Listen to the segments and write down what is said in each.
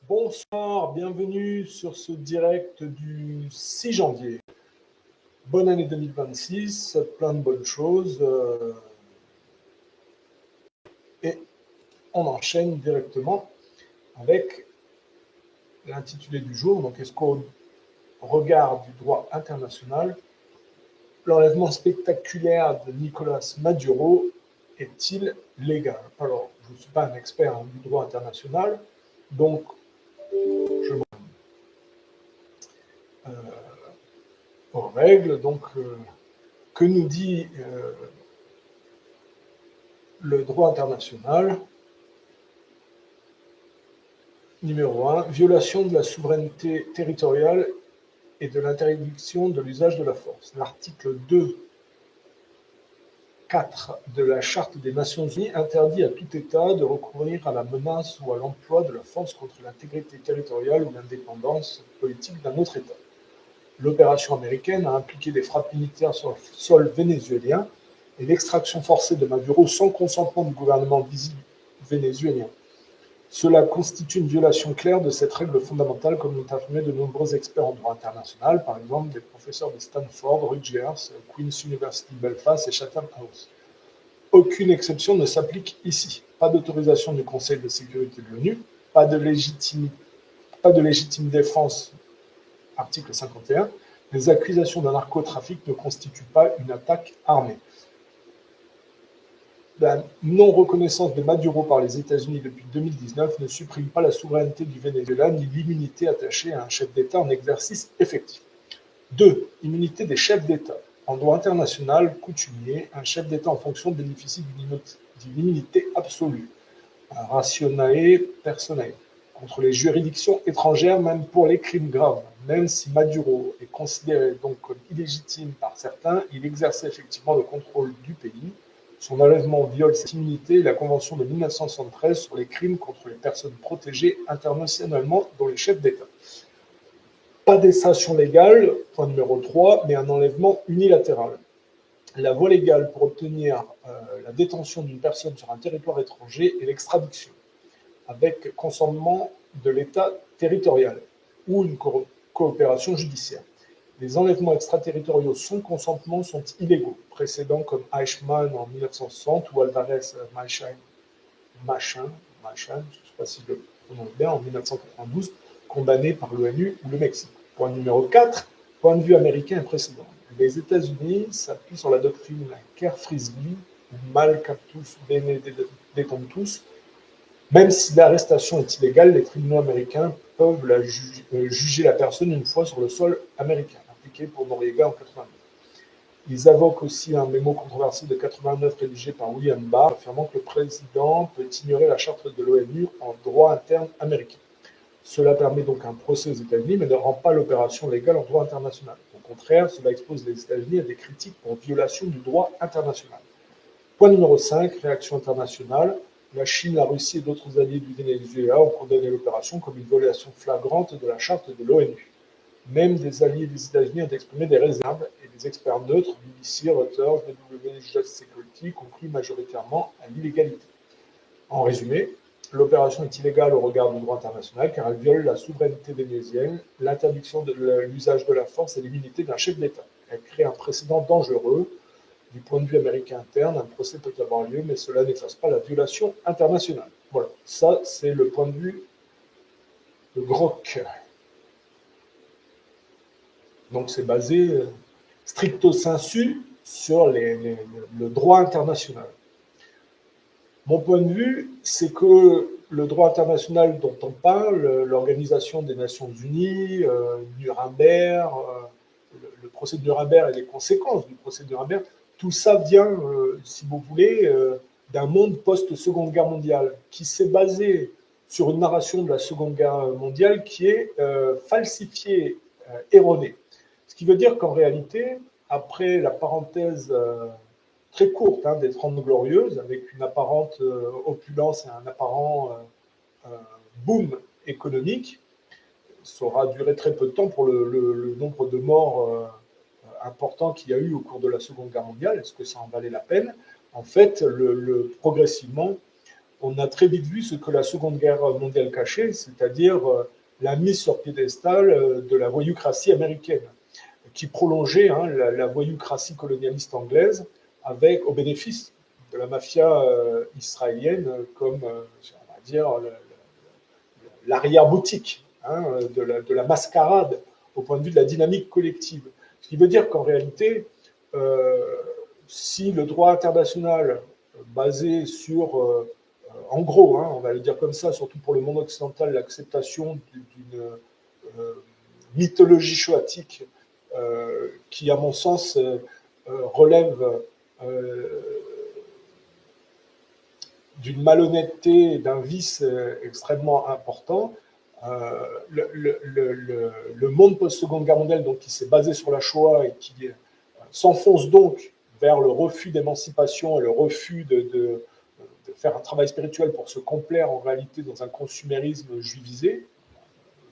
Bonsoir, bienvenue sur ce direct du 6 janvier. Bonne année 2026, plein de bonnes choses. Et on enchaîne directement avec l'intitulé du jour. Donc, est-ce qu'au regard du droit international, l'enlèvement spectaculaire de Nicolás Maduro est-il légal? Alors, je ne suis pas un expert du droit international, donc je aux règles. Donc, que nous dit le droit international? Numéro 1, violation de la souveraineté territoriale et de l'interdiction de l'usage de la force. L'article 2.4 de la Charte des Nations Unies interdit à tout État de recourir à la menace ou à l'emploi de la force contre l'intégrité territoriale ou l'indépendance politique d'un autre État. L'opération américaine a impliqué des frappes militaires sur le sol vénézuélien et l'extraction forcée de Maduro sans consentement du gouvernement vénézuélien. Cela constitue une violation claire de cette règle fondamentale, comme l'ont affirmé de nombreux experts en droit international, par exemple des professeurs de Stanford, Rutgers, Queen's University Belfast et Chatham House. Aucune exception ne s'applique ici. Pas d'autorisation du Conseil de sécurité de l'ONU, pas de légitime défense, article 51. Les accusations d'un narcotrafic ne constituent pas une attaque armée. La non-reconnaissance de Maduro par les États-Unis depuis 2019 ne supprime pas la souveraineté du Venezuela ni l'immunité attachée à un chef d'État en exercice effectif. 2. Immunité des chefs d'État. En droit international coutumier, un chef d'État en fonction bénéficie d'une immunité absolue, un rationae personae, contre les juridictions étrangères, même pour les crimes graves. Même si Maduro est considéré donc comme illégitime par certains, il exerçait effectivement le contrôle du pays. Son enlèvement viole cette immunité et la Convention de 1973 sur les crimes contre les personnes protégées internationalement, dont les chefs d'État. Pas d'extradition légale, point numéro 3, mais un enlèvement unilatéral. La voie légale pour obtenir la détention d'une personne sur un territoire étranger est l'extradiction, avec consentement de l'État territorial ou une coopération judiciaire. Les enlèvements extraterritoriaux sans consentement sont illégaux, précédents comme Eichmann en 1960 ou Alvarez Machin, je ne sais pas si je le prononce bien, en 1992, condamnés par l'ONU ou le Mexique. Point numéro 4, point de vue américain et précédent. Les États-Unis s'appuient sur la doctrine Kerr-Frisbee, mal captus bene detentus. Même si l'arrestation est illégale, les tribunaux américains peuvent juger la personne une fois sur le sol américain, appliqué pour Noriega en 89. Ils invoquent aussi un mémo controversé de 89 rédigé par William Barr, affirmant que le président peut ignorer la charte de l'ONU en droit interne américain. Cela permet donc un procès aux États-Unis, mais ne rend pas l'opération légale en droit international. Au contraire, cela expose les États-Unis à des critiques pour violation du droit international. Point numéro 5, réaction internationale. La Chine, la Russie et d'autres alliés du Venezuela ont condamné l'opération comme une violation flagrante de la charte de l'ONU. Même des alliés des États-Unis ont exprimé des réserves et des experts neutres, BBC, Reuters, BW Just Security, concluent majoritairement à l'illégalité. En résumé, l'opération est illégale au regard du droit international car elle viole la souveraineté vénézuélienne, l'interdiction de l'usage de la force et l'immunité d'un chef d'État. Elle crée un précédent dangereux. Du point de vue américain interne, un procès peut avoir lieu, mais cela n'efface pas la violation internationale. Voilà, ça c'est le point de vue de Grok. Donc c'est basé stricto sensu sur le droit international. Mon point de vue, c'est que le droit international dont on parle, l'Organisation des Nations Unies, Nuremberg, le procès de Nuremberg et les conséquences du procès de Nuremberg, tout ça vient, si vous voulez, d'un monde post-Seconde Guerre mondiale qui s'est basé sur une narration de la Seconde Guerre mondiale qui est falsifiée, erronée. Ce qui veut dire qu'en réalité, après la parenthèse très courte des 30 Glorieuses, avec une apparente opulence et un apparent boom économique, ça aura duré très peu de temps pour le nombre de morts important qu'il y a eu au cours de la Seconde Guerre mondiale. Est-ce que ça en valait la peine? En fait, progressivement, on a très vite vu ce que la Seconde Guerre mondiale cachait, c'est-à-dire la mise sur piédestal de la voyoucratie américaine, qui prolongeait la voyoucratie colonialiste anglaise au bénéfice de la mafia israélienne comme, on va dire, l'arrière-boutique de la mascarade au point de vue de la dynamique collective. Ce qui veut dire qu'en réalité, si le droit international basé sur, en gros, on va le dire comme ça, surtout pour le monde occidental, l'acceptation d'une mythologie shoatique qui, à mon sens, relève d'une malhonnêteté et d'un vice extrêmement important. Le monde post-seconde guerre mondiale, donc, qui s'est basé sur la Shoah et qui s'enfonce donc vers le refus d'émancipation et le refus de faire un travail spirituel pour se complaire en réalité dans un consumérisme juivisé,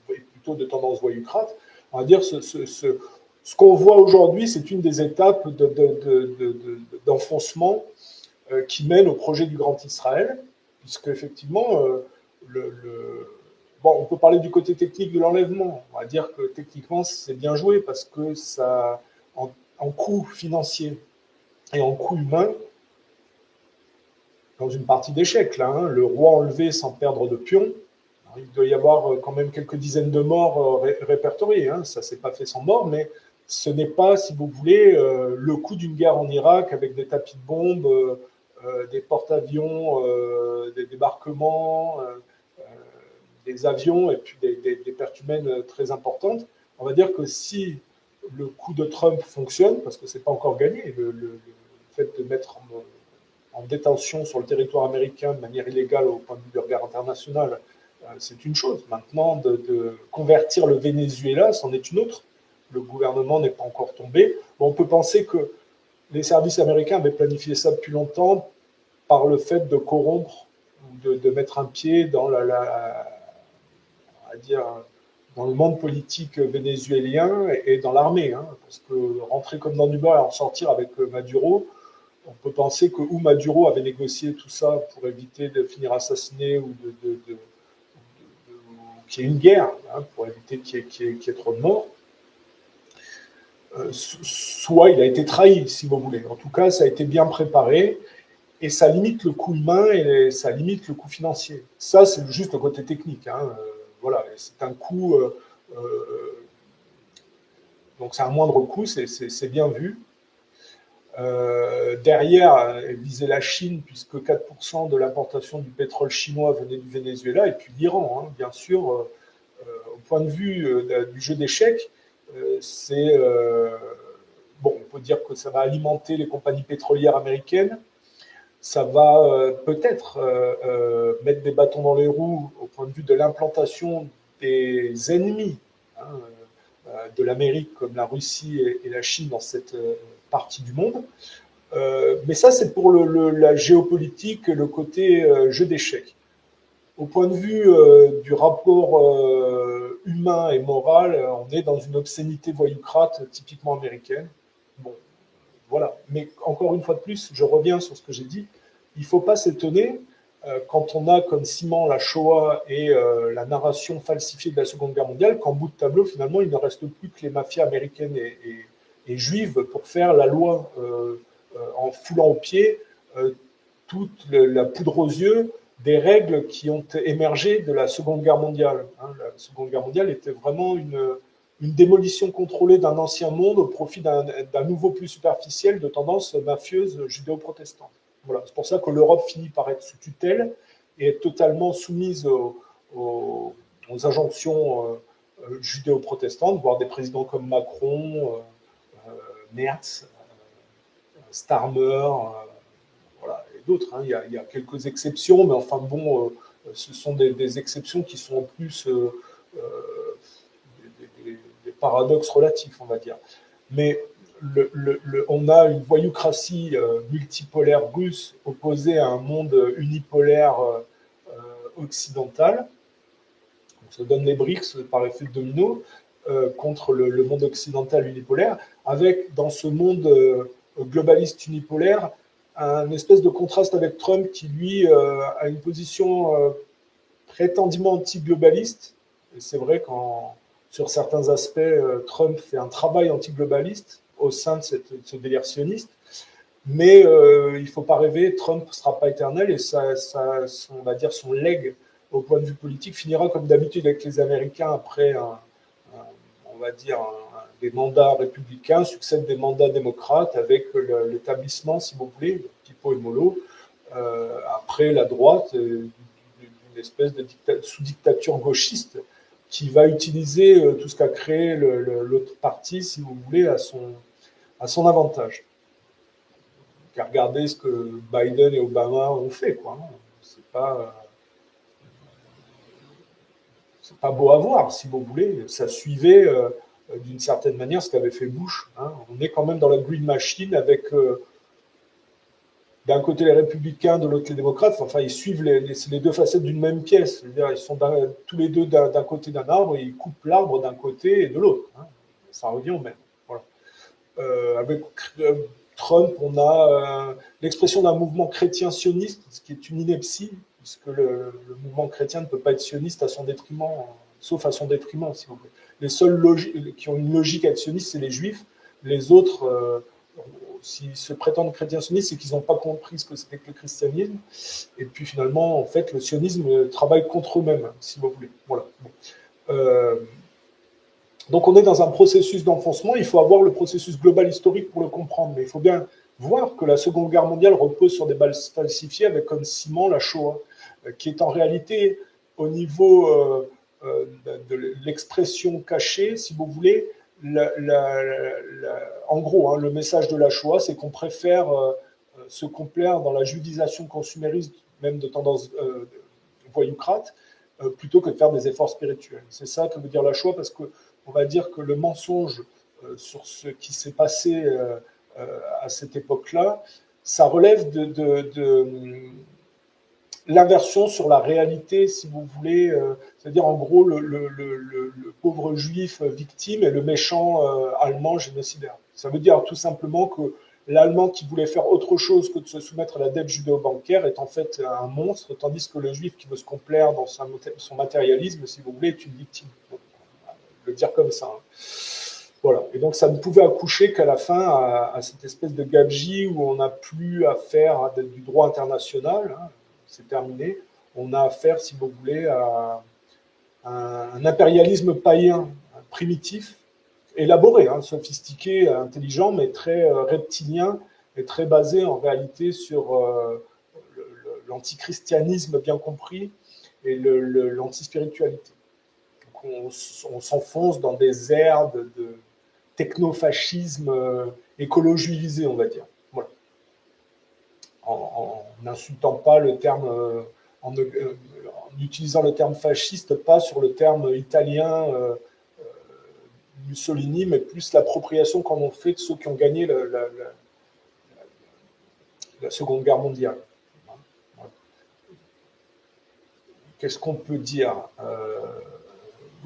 plutôt de tendance voyoucrate. On va dire ce qu'on voit aujourd'hui, c'est une des étapes d'enfoncement qui mène au projet du Grand Israël, puisque effectivement, bon, on peut parler du côté technique de l'enlèvement. On va dire que techniquement, c'est bien joué parce que ça, en coût financier et en coût humain, dans une partie d'échec, là, le roi enlevé sans perdre de pion, il doit y avoir quand même quelques dizaines de morts répertoriés. Ça ne s'est pas fait sans mort, mais ce n'est pas, si vous voulez, le coût d'une guerre en Irak avec des tapis de bombes, des porte-avions, des débarquements, des avions et puis des pertes humaines très importantes. On va dire que si le coup de Trump fonctionne, parce que ce n'est pas encore gagné, le fait de mettre en détention sur le territoire américain de manière illégale au point de vue du regard international, c'est une chose. Maintenant, de convertir le Venezuela, c'en est une autre. Le gouvernement n'est pas encore tombé. Bon, on peut penser que les services américains avaient planifié ça depuis longtemps par le fait de corrompre, de mettre un pied dans on va dire, dans le monde politique vénézuélien et dans l'armée. Parce que rentrer comme dans du beurre et en sortir avec Maduro, on peut penser que ou Maduro avait négocié tout ça pour éviter de finir assassiné ou qu'il y ait une guerre, pour éviter qu'il y ait trop de morts. Soit il a été trahi, si vous voulez. En tout cas, ça a été bien préparé et ça limite le coût humain et ça limite le coût financier. Ça, c'est juste le côté technique. Voilà, c'est un coût. Donc, c'est un moindre coût, c'est bien vu. Derrière, elle visait la Chine, puisque 4% de l'importation du pétrole chinois venait du Venezuela, et puis l'Iran, bien sûr. Au point de vue du jeu d'échecs, c'est bon, on peut dire que ça va alimenter les compagnies pétrolières américaines, ça va peut-être mettre des bâtons dans les roues au point de vue de l'implantation des ennemis de l'Amérique, comme la Russie et la Chine dans cette partie du monde. Mais ça, c'est pour la géopolitique, le côté jeu d'échecs. Au point de vue du rapport humain et moral, on est dans une obscénité voyoucrate typiquement américaine. Bon, voilà. Mais encore une fois de plus, je reviens sur ce que j'ai dit. Il ne faut pas s'étonner quand on a comme ciment la Shoah et la narration falsifiée de la Seconde Guerre mondiale, qu'en bout de tableau, finalement, il ne reste plus que les mafias américaines et juives pour faire la loi en foulant aux pieds toute la poudre aux yeux des règles qui ont émergé de la Seconde Guerre mondiale. La Seconde Guerre mondiale était vraiment une démolition contrôlée d'un ancien monde au profit d'un nouveau plus superficiel de tendance mafieuse judéo-protestante. Voilà. C'est pour ça que l'Europe finit par être sous tutelle et être totalement soumise aux injonctions judéo-protestantes, voire des présidents comme Macron, Merz, Starmer, voilà, et d'autres. Il y a quelques exceptions, mais enfin bon, ce sont des exceptions qui sont en plus des paradoxes relatifs, on va dire. Mais on a une voyoucratie multipolaire russe opposée à un monde unipolaire occidental. Donc, ça donne les BRICS par effet de domino contre le monde occidental unipolaire, avec dans ce monde globaliste unipolaire un espèce de contraste avec Trump qui, lui, a une position prétendument anti-globaliste. Et c'est vrai qu'en sur certains aspects, Trump fait un travail anti-globaliste au sein de ce délire sioniste. Mais il ne faut pas rêver, Trump ne sera pas éternel et on va dire son legs au point de vue politique finira comme d'habitude avec les Américains après on va dire des mandats républicains succèdent des mandats démocrates avec l'établissement, si vous voulez, Pipo et Molo, après la droite, d'une espèce de sous-dictature gauchiste qui va utiliser tout ce qu'a créé l'autre parti, si vous voulez, à son avantage. Car regardez ce que Biden et Obama ont fait, quoi. C'est pas beau à voir, si vous voulez. Ça suivait d'une certaine manière ce qu'avait fait Bush. Hein. On est quand même dans la green machine avec d'un côté les républicains, de l'autre les démocrates. Enfin, ils suivent les deux facettes d'une même pièce. C'est-à-dire, ils sont tous les deux d'un côté d'un arbre et ils coupent l'arbre d'un côté et de l'autre. Hein. Ça revient au même. Voilà. Avec Trump, on a l'expression d'un mouvement chrétien sioniste, ce qui est une ineptie, puisque le mouvement chrétien ne peut pas être sioniste à son détriment, sauf à son détriment, si vous voulez. Les seuls qui ont une logique à être sionistes, c'est les juifs. Les autres, s'ils se prétendent chrétiens sionistes, c'est qu'ils n'ont pas compris ce que c'était que le christianisme. Et puis finalement, en fait, le sionisme travaille contre eux-mêmes, si vous voulez. Voilà. Donc on est dans un processus d'enfoncement, il faut avoir le processus global historique pour le comprendre, mais il faut bien voir que la Seconde Guerre mondiale repose sur des bases falsifiées avec comme ciment la Shoah, qui est en réalité au niveau de l'expression cachée, si vous voulez, en gros, hein, le message de la Shoah, c'est qu'on préfère se complaire dans la judisation consumériste, même de tendance voyoucrate, plutôt que de faire des efforts spirituels. C'est ça que veut dire la Shoah, parce que on va dire que le mensonge sur ce qui s'est passé à cette époque-là, ça relève de l'inversion sur la réalité, si vous voulez, c'est-à-dire en gros le pauvre juif victime et le méchant allemand génocidaire. Ça veut dire tout simplement que l'Allemand qui voulait faire autre chose que de se soumettre à la dette judéo-bancaire est en fait un monstre, tandis que le juif qui veut se complaire dans son matérialisme, si vous voulez, est une victime. Le dire comme ça. Hein. Voilà. Et donc, ça ne pouvait accoucher qu'à la fin à cette espèce de gabegie où on n'a plus affaire à du droit international. Hein. C'est terminé. On a affaire, si vous voulez, à un impérialisme païen primitif, élaboré, hein, sophistiqué, intelligent, mais très reptilien et très basé en réalité sur l'antichristianisme bien compris et l'antispiritualité. On s'enfonce dans des airs de technofascisme écologivisé, on va dire. Voilà. En n'insultant pas le terme, en utilisant le terme fasciste, pas sur le terme italien Mussolini, mais plus l'appropriation qu'en ont fait de ceux qui ont gagné la Seconde Guerre mondiale. Voilà. Qu'est-ce qu'on peut dire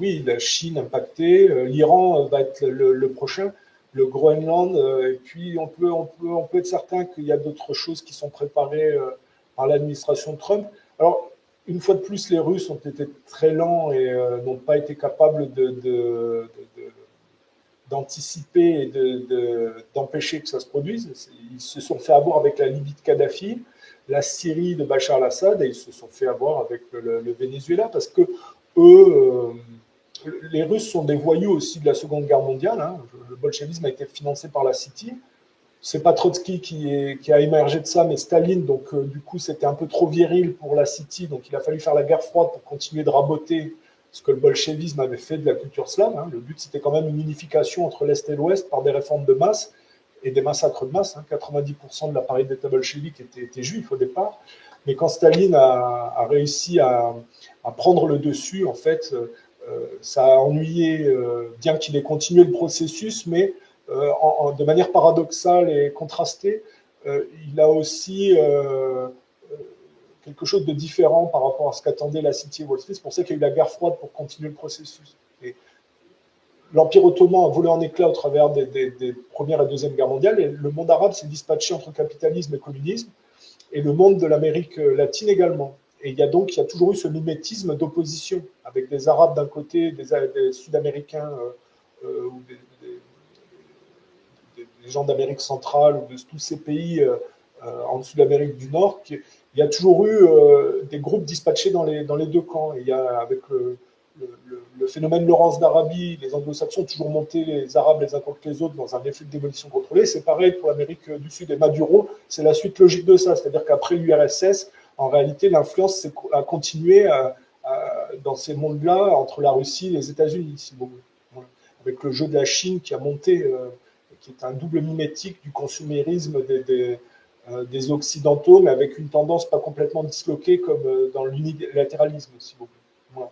oui, la Chine impactée, l'Iran va être le prochain, le Groenland, et puis on peut être certain qu'il y a d'autres choses qui sont préparées par l'administration Trump. Alors, une fois de plus, les Russes ont été très lents et n'ont pas été capables d'anticiper et d'empêcher que ça se produise. Ils se sont fait avoir avec la Libye de Kadhafi, la Syrie de Bachar al-Assad, et ils se sont fait avoir avec le Venezuela, parce que eux... les Russes sont des voyous aussi de la Seconde Guerre mondiale. Hein. Le bolchevisme a été financé par la City. C'est pas Trotsky qui a émergé de ça, mais Staline. Donc, du coup, c'était un peu trop viril pour la City. Donc, il a fallu faire la guerre froide pour continuer de raboter ce que le bolchevisme avait fait de la culture slave. Hein. Le but, c'était quand même une unification entre l'Est et l'Ouest par des réformes de masse et des massacres de masse. Hein. 90% de l'appareil d'État bolchevique était juif au départ. Mais quand Staline a réussi à prendre le dessus, en fait... ça a ennuyé, bien qu'il ait continué le processus, mais de manière paradoxale et contrastée, il a aussi quelque chose de différent par rapport à ce qu'attendait la City et Wall Street. C'est pour ça qu'il y a eu la guerre froide pour continuer le processus. Et l'Empire ottoman a volé en éclats au travers des Première et Deuxième Guerre mondiale, et le monde arabe s'est dispatché entre capitalisme et communisme, et le monde de l'Amérique latine également. Et il y a toujours eu ce mimétisme d'opposition, avec des Arabes d'un côté, des Sud-Américains ou des gens d'Amérique centrale ou de tous ces pays en dessous de l'Amérique du Nord. Il y a toujours eu des groupes dispatchés dans les deux camps. Et il y a, avec le phénomène Laurence d'Arabie, les anglo-saxons ont toujours monté les Arabes les uns contre les autres dans un effet de démolition contrôlée. C'est pareil pour l'Amérique du Sud. Et Maduro, c'est la suite logique de ça. C'est-à-dire qu'après l'URSS, en réalité, l'influence a continué dans ces mondes-là entre la Russie et les États-Unis, si vous voulez. Voilà. Avec le jeu de la Chine qui a monté, qui est un double mimétique du consumérisme des Occidentaux, mais avec une tendance pas complètement disloquée comme dans l'unilatéralisme, si vous voulez. Voilà.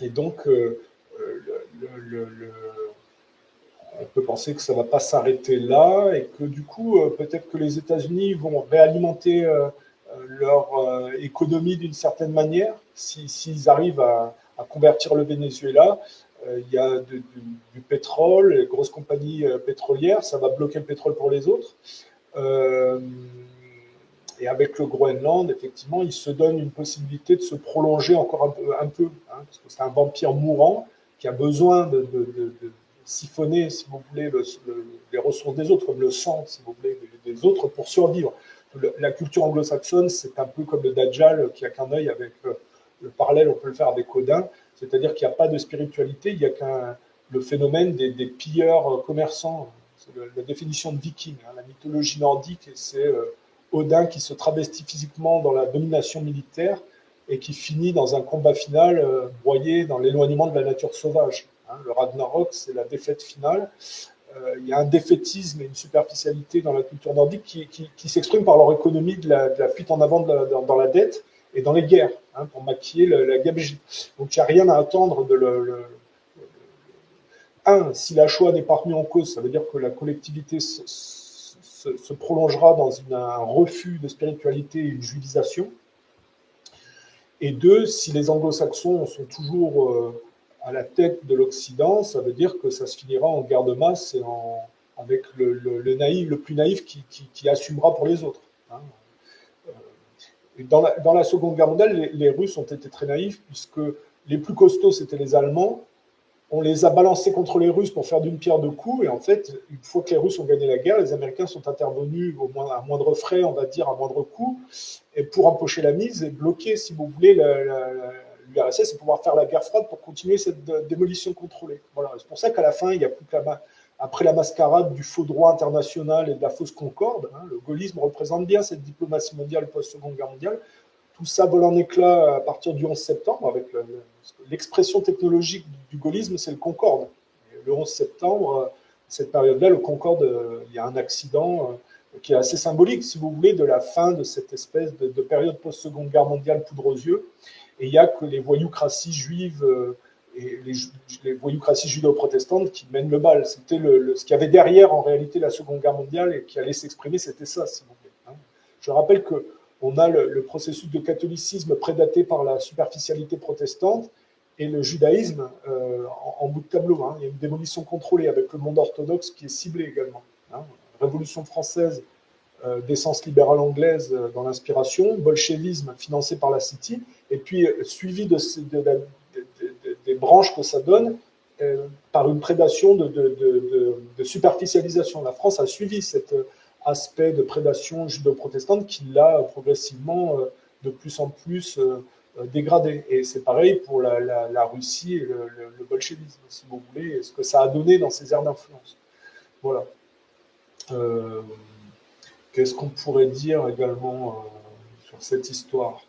Et donc, on peut penser que ça ne va pas s'arrêter là et que du coup, peut-être que les États-Unis vont réalimenter leur économie d'une certaine manière s'ils arrivent à convertir le Venezuela. Il y a du pétrole, les grosses compagnies pétrolières, ça va bloquer le pétrole pour les autres. Et avec le Groenland, effectivement, il se donne une possibilité de se prolonger encore un peu hein, parce que c'est un vampire mourant qui a besoin de siphonner, si vous voulez, les ressources des autres, comme le sang, si vous voulez, des autres pour survivre. La culture anglo-saxonne, c'est un peu comme le Dajjal qui a qu'un œil avec le parallèle, on peut le faire avec Odin, c'est-à-dire qu'il n'y a pas de spiritualité, il n'y a le phénomène des pilleurs commerçants. C'est la définition de viking, hein, la mythologie nordique, c'est Odin qui se travestit physiquement dans la domination militaire et qui finit dans un combat final broyé dans l'éloignement de la nature sauvage. Hein, le Ragnarok, c'est la défaite finale. Il y a un défaitisme et une superficialité dans la culture nordique qui s'exprime par leur économie de la fuite en avant dans la dette et dans les guerres, hein, pour maquiller la gabegie. Donc il n'y a rien à attendre de si la Shoah n'est pas remise en cause, ça veut dire que la collectivité se prolongera dans un refus de spiritualité et une juivisation. Et deux, si les anglo-saxons sont toujours à la tête de l'Occident, ça veut dire que ça se finira en guerre de masse et avec le plus naïf qui assumera pour les autres. Hein. Et dans la Seconde Guerre mondiale, les Russes ont été très naïfs puisque les plus costauds, c'était les Allemands. On les a balancés contre les Russes pour faire d'une pierre deux coups. Et en fait, une fois que les Russes ont gagné la guerre, les Américains sont intervenus à moindre frais, on va dire, à moindre coût, et pour empocher la mise et bloquer, si vous voulez, l'URSS et pouvoir faire la guerre froide pour continuer cette démolition contrôlée. Voilà. C'est pour ça qu'à la fin, il n'y a plus que après la mascarade du faux droit international et de la fausse concorde, hein, le gaullisme représente bien cette diplomatie mondiale post-Seconde Guerre mondiale. Tout ça vole en éclats à partir du 11 septembre, avec l'expression technologique du gaullisme, c'est le Concorde. Et le 11 septembre, cette période-là, le Concorde, il y a un accident qui est assez symbolique, si vous voulez, de la fin de cette espèce de période post-Seconde Guerre mondiale poudre aux yeux. Et il n'y a que les voyoucraties juives et les voyoucraties judéo-protestantes qui mènent le bal. C'était ce qu'il y avait derrière, en réalité, la Seconde Guerre mondiale et qui allait s'exprimer, c'était ça, si vous voulez. Hein. Je rappelle que on a le processus de catholicisme prédaté par la superficialité protestante et le judaïsme en bout de tableau. Hein. Il y a une démolition contrôlée avec le monde orthodoxe qui est ciblé également. Hein. Révolution française, d'essence libérale anglaise dans l'inspiration, bolchevisme financé par la City, et puis suivi des branches que ça donne par une prédation de superficialisation. La France a suivi cet aspect de prédation judo-protestante qui l'a progressivement de plus en plus dégradé. Et c'est pareil pour la Russie et le bolchevisme, si vous voulez, et ce que ça a donné dans ces aires d'influence. Voilà. Qu'est-ce qu'on pourrait dire également sur cette histoire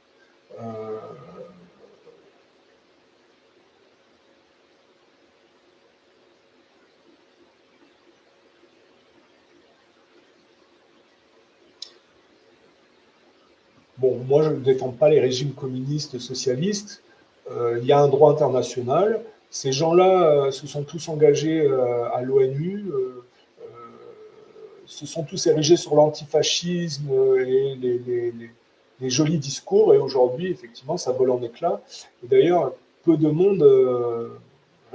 Bon, moi, je ne défends pas les régimes communistes, socialistes. Il y a un droit international. Ces gens-là se sont tous engagés à l'ONU, se sont tous érigés sur l'antifascisme et les jolis discours. Et aujourd'hui, effectivement, ça vole en éclats. Et d'ailleurs, peu de monde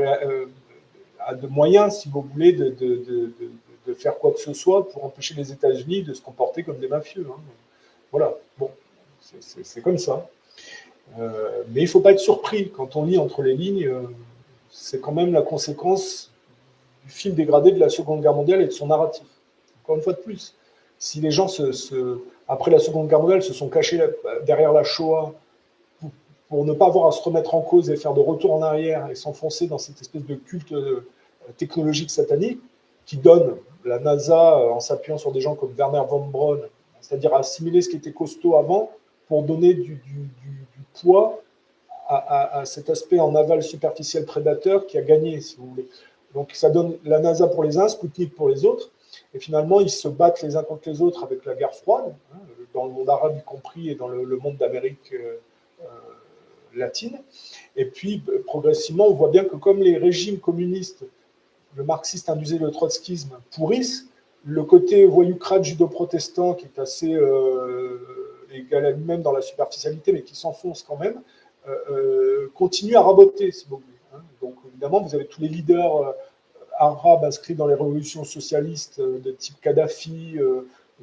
a de moyens, si vous voulez, de faire quoi que ce soit pour empêcher les États-Unis de se comporter comme des mafieux. Hein. Voilà, bon, c'est comme ça. Mais il ne faut pas être surpris. Quand on lit entre les lignes, c'est quand même la conséquence du film dégradé de la Seconde Guerre mondiale et de son narratif. Encore une fois de plus, si les gens, après la Seconde Guerre mondiale, se sont cachés derrière la Shoah pour ne pas avoir à se remettre en cause et faire de retour en arrière et s'enfoncer dans cette espèce de culte technologique satanique qui donne la NASA, en s'appuyant sur des gens comme Werner von Braun, c'est-à-dire assimiler ce qui était costaud avant pour donner du poids à cet aspect en aval superficiel prédateur qui a gagné, si vous voulez. Donc ça donne la NASA pour les uns, Sputnik pour les autres, et finalement ils se battent les uns contre les autres avec la guerre froide, hein, dans le monde arabe y compris et dans le monde d'Amérique latine. Et puis progressivement, on voit bien que comme les régimes communistes, le marxiste indusé, le trotskisme pourrissent, le côté voyoucrate judo-protestant qui est assez égal à lui-même dans la superficialité, mais qui s'enfonce quand même, continue à raboter, si vous voulez. Hein. Donc évidemment, vous avez tous les leaders arabes inscrits dans les révolutions socialistes de type Kadhafi,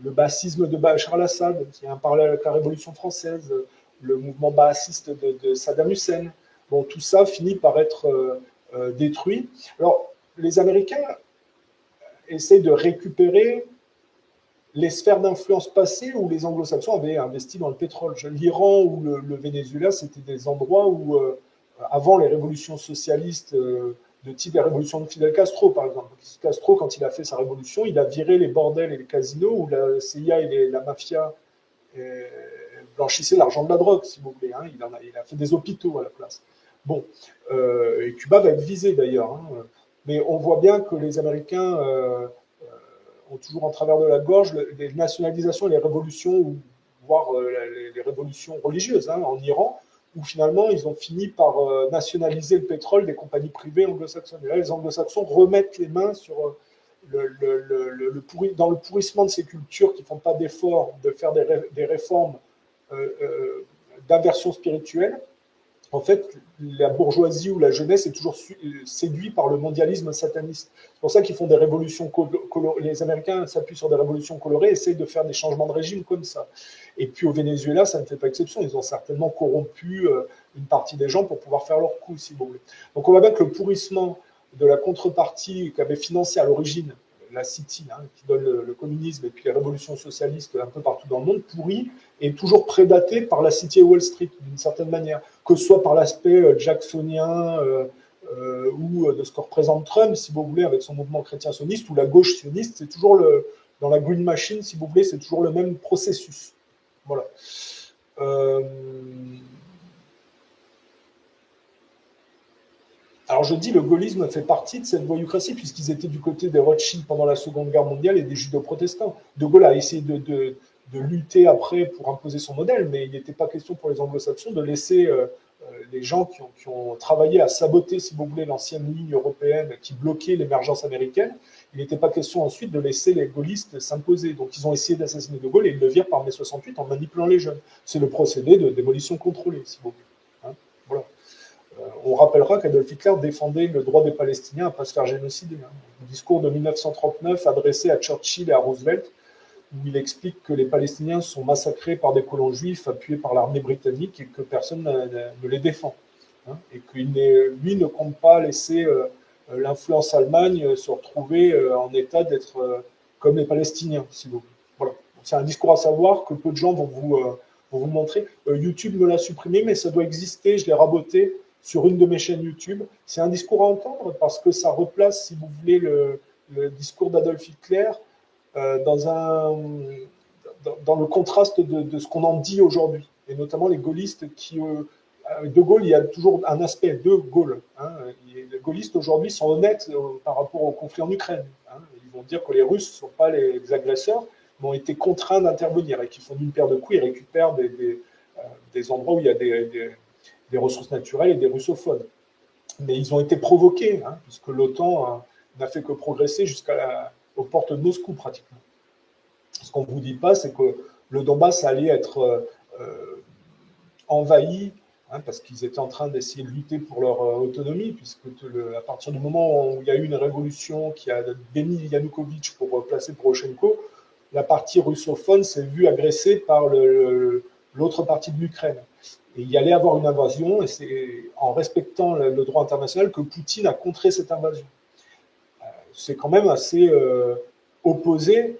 le bassisme de Bachar al-Assad, qui est un parallèle avec la Révolution française, le mouvement baassiste de Saddam Hussein. Bon, tout ça finit par être détruit. Alors, les Américains essayent de récupérer les sphères d'influence passées où les anglo-saxons avaient investi dans le pétrole. L'Iran ou le Venezuela, c'était des endroits où, avant les révolutions socialistes de type la révolution de Fidel Castro, par exemple. Castro, quand il a fait sa révolution, il a viré les bordels et les casinos où la CIA et la mafia blanchissaient l'argent de la drogue, si vous voulez. Hein. Il a fait des hôpitaux à la place. Bon, et Cuba va être visé d'ailleurs. Hein. Mais on voit bien que les Américains ont toujours en travers de la gorge les nationalisations et les révolutions, voire les révolutions religieuses hein, en Iran, où finalement ils ont fini par nationaliser le pétrole des compagnies privées anglo-saxonnes. Et là, les anglo-saxons remettent les mains sur dans le pourrissement de ces cultures qui ne font pas d'efforts de faire des réformes d'inversion spirituelle. En fait, la bourgeoisie ou la jeunesse est toujours séduite par le mondialisme sataniste. C'est pour ça qu'ils font des révolutions colorées. Les Américains s'appuient sur des révolutions colorées et essayent de faire des changements de régime comme ça. Et puis au Venezuela, ça ne fait pas exception. Ils ont certainement corrompu une partie des gens pour pouvoir faire leur coup, si vous voulez. Donc on voit bien que le pourrissement de la contrepartie qu'avait financé à l'origine la City, hein, qui donne le communisme et puis les révolutions socialistes un peu partout dans le monde, pourrit et toujours prédaté par la City et Wall Street, d'une certaine manière, que ce soit par l'aspect jacksonien ou de ce que représente Trump, si vous voulez, avec son mouvement chrétien sioniste, ou la gauche sioniste, c'est toujours dans la Green Machine, si vous voulez, c'est toujours le même processus. Voilà. Alors je dis, le gaullisme fait partie de cette voyoucratie, puisqu'ils étaient du côté des Rothschild pendant la Seconde Guerre mondiale et des judo-protestants. De Gaulle a essayé de lutter après pour imposer son modèle, mais il n'était pas question pour les anglo-saxons de laisser les gens qui ont travaillé à saboter, si vous voulez, l'ancienne ligne européenne qui bloquait l'émergence américaine. Il n'était pas question ensuite de laisser les gaullistes s'imposer. Donc ils ont essayé d'assassiner De Gaulle et ils le virent par mai 68 en manipulant les jeunes. C'est le procédé de démolition contrôlée, si vous voulez. Hein, voilà. On rappellera qu'Adolf Hitler défendait le droit des Palestiniens à ne pas se faire génocider. Hein. Un discours de 1939 adressé à Churchill et à Roosevelt, où il explique que les Palestiniens sont massacrés par des colons juifs appuyés par l'armée britannique et que personne ne les défend. Hein, et que lui ne compte pas laisser l'influence Allemagne se retrouver en état d'être comme les Palestiniens, si vous voulez. Voilà. C'est un discours à savoir que peu de gens vont vous montrer. YouTube me l'a supprimé, mais ça doit exister, je l'ai raboté sur une de mes chaînes YouTube. C'est un discours à entendre parce que ça replace, si vous voulez, le discours d'Adolf Hitler dans le contraste de ce qu'on en dit aujourd'hui, et notamment les gaullistes qui... de Gaulle, il y a toujours un aspect de Gaulle. Hein. Les gaullistes aujourd'hui sont honnêtes par rapport au conflit en Ukraine. Hein. Ils vont dire que les Russes ne sont pas les agresseurs, mais ont été contraints d'intervenir et qu'ils font d'une paire de coups, ils récupèrent des endroits où il y a des ressources naturelles et des russophones. Mais ils ont été provoqués, hein, puisque l'OTAN n'a fait que progresser aux portes de Moscou pratiquement. Ce qu'on ne vous dit pas, c'est que le Donbass allait être envahi hein, parce qu'ils étaient en train d'essayer de lutter pour leur autonomie, puisque à partir du moment où il y a eu une révolution qui a béni Yanukovych pour placer Poroshenko, la partie russophone s'est vue agressée par l'autre partie de l'Ukraine. Et il y allait avoir une invasion, et c'est en respectant le droit international que Poutine a contré cette invasion. C'est quand même assez opposé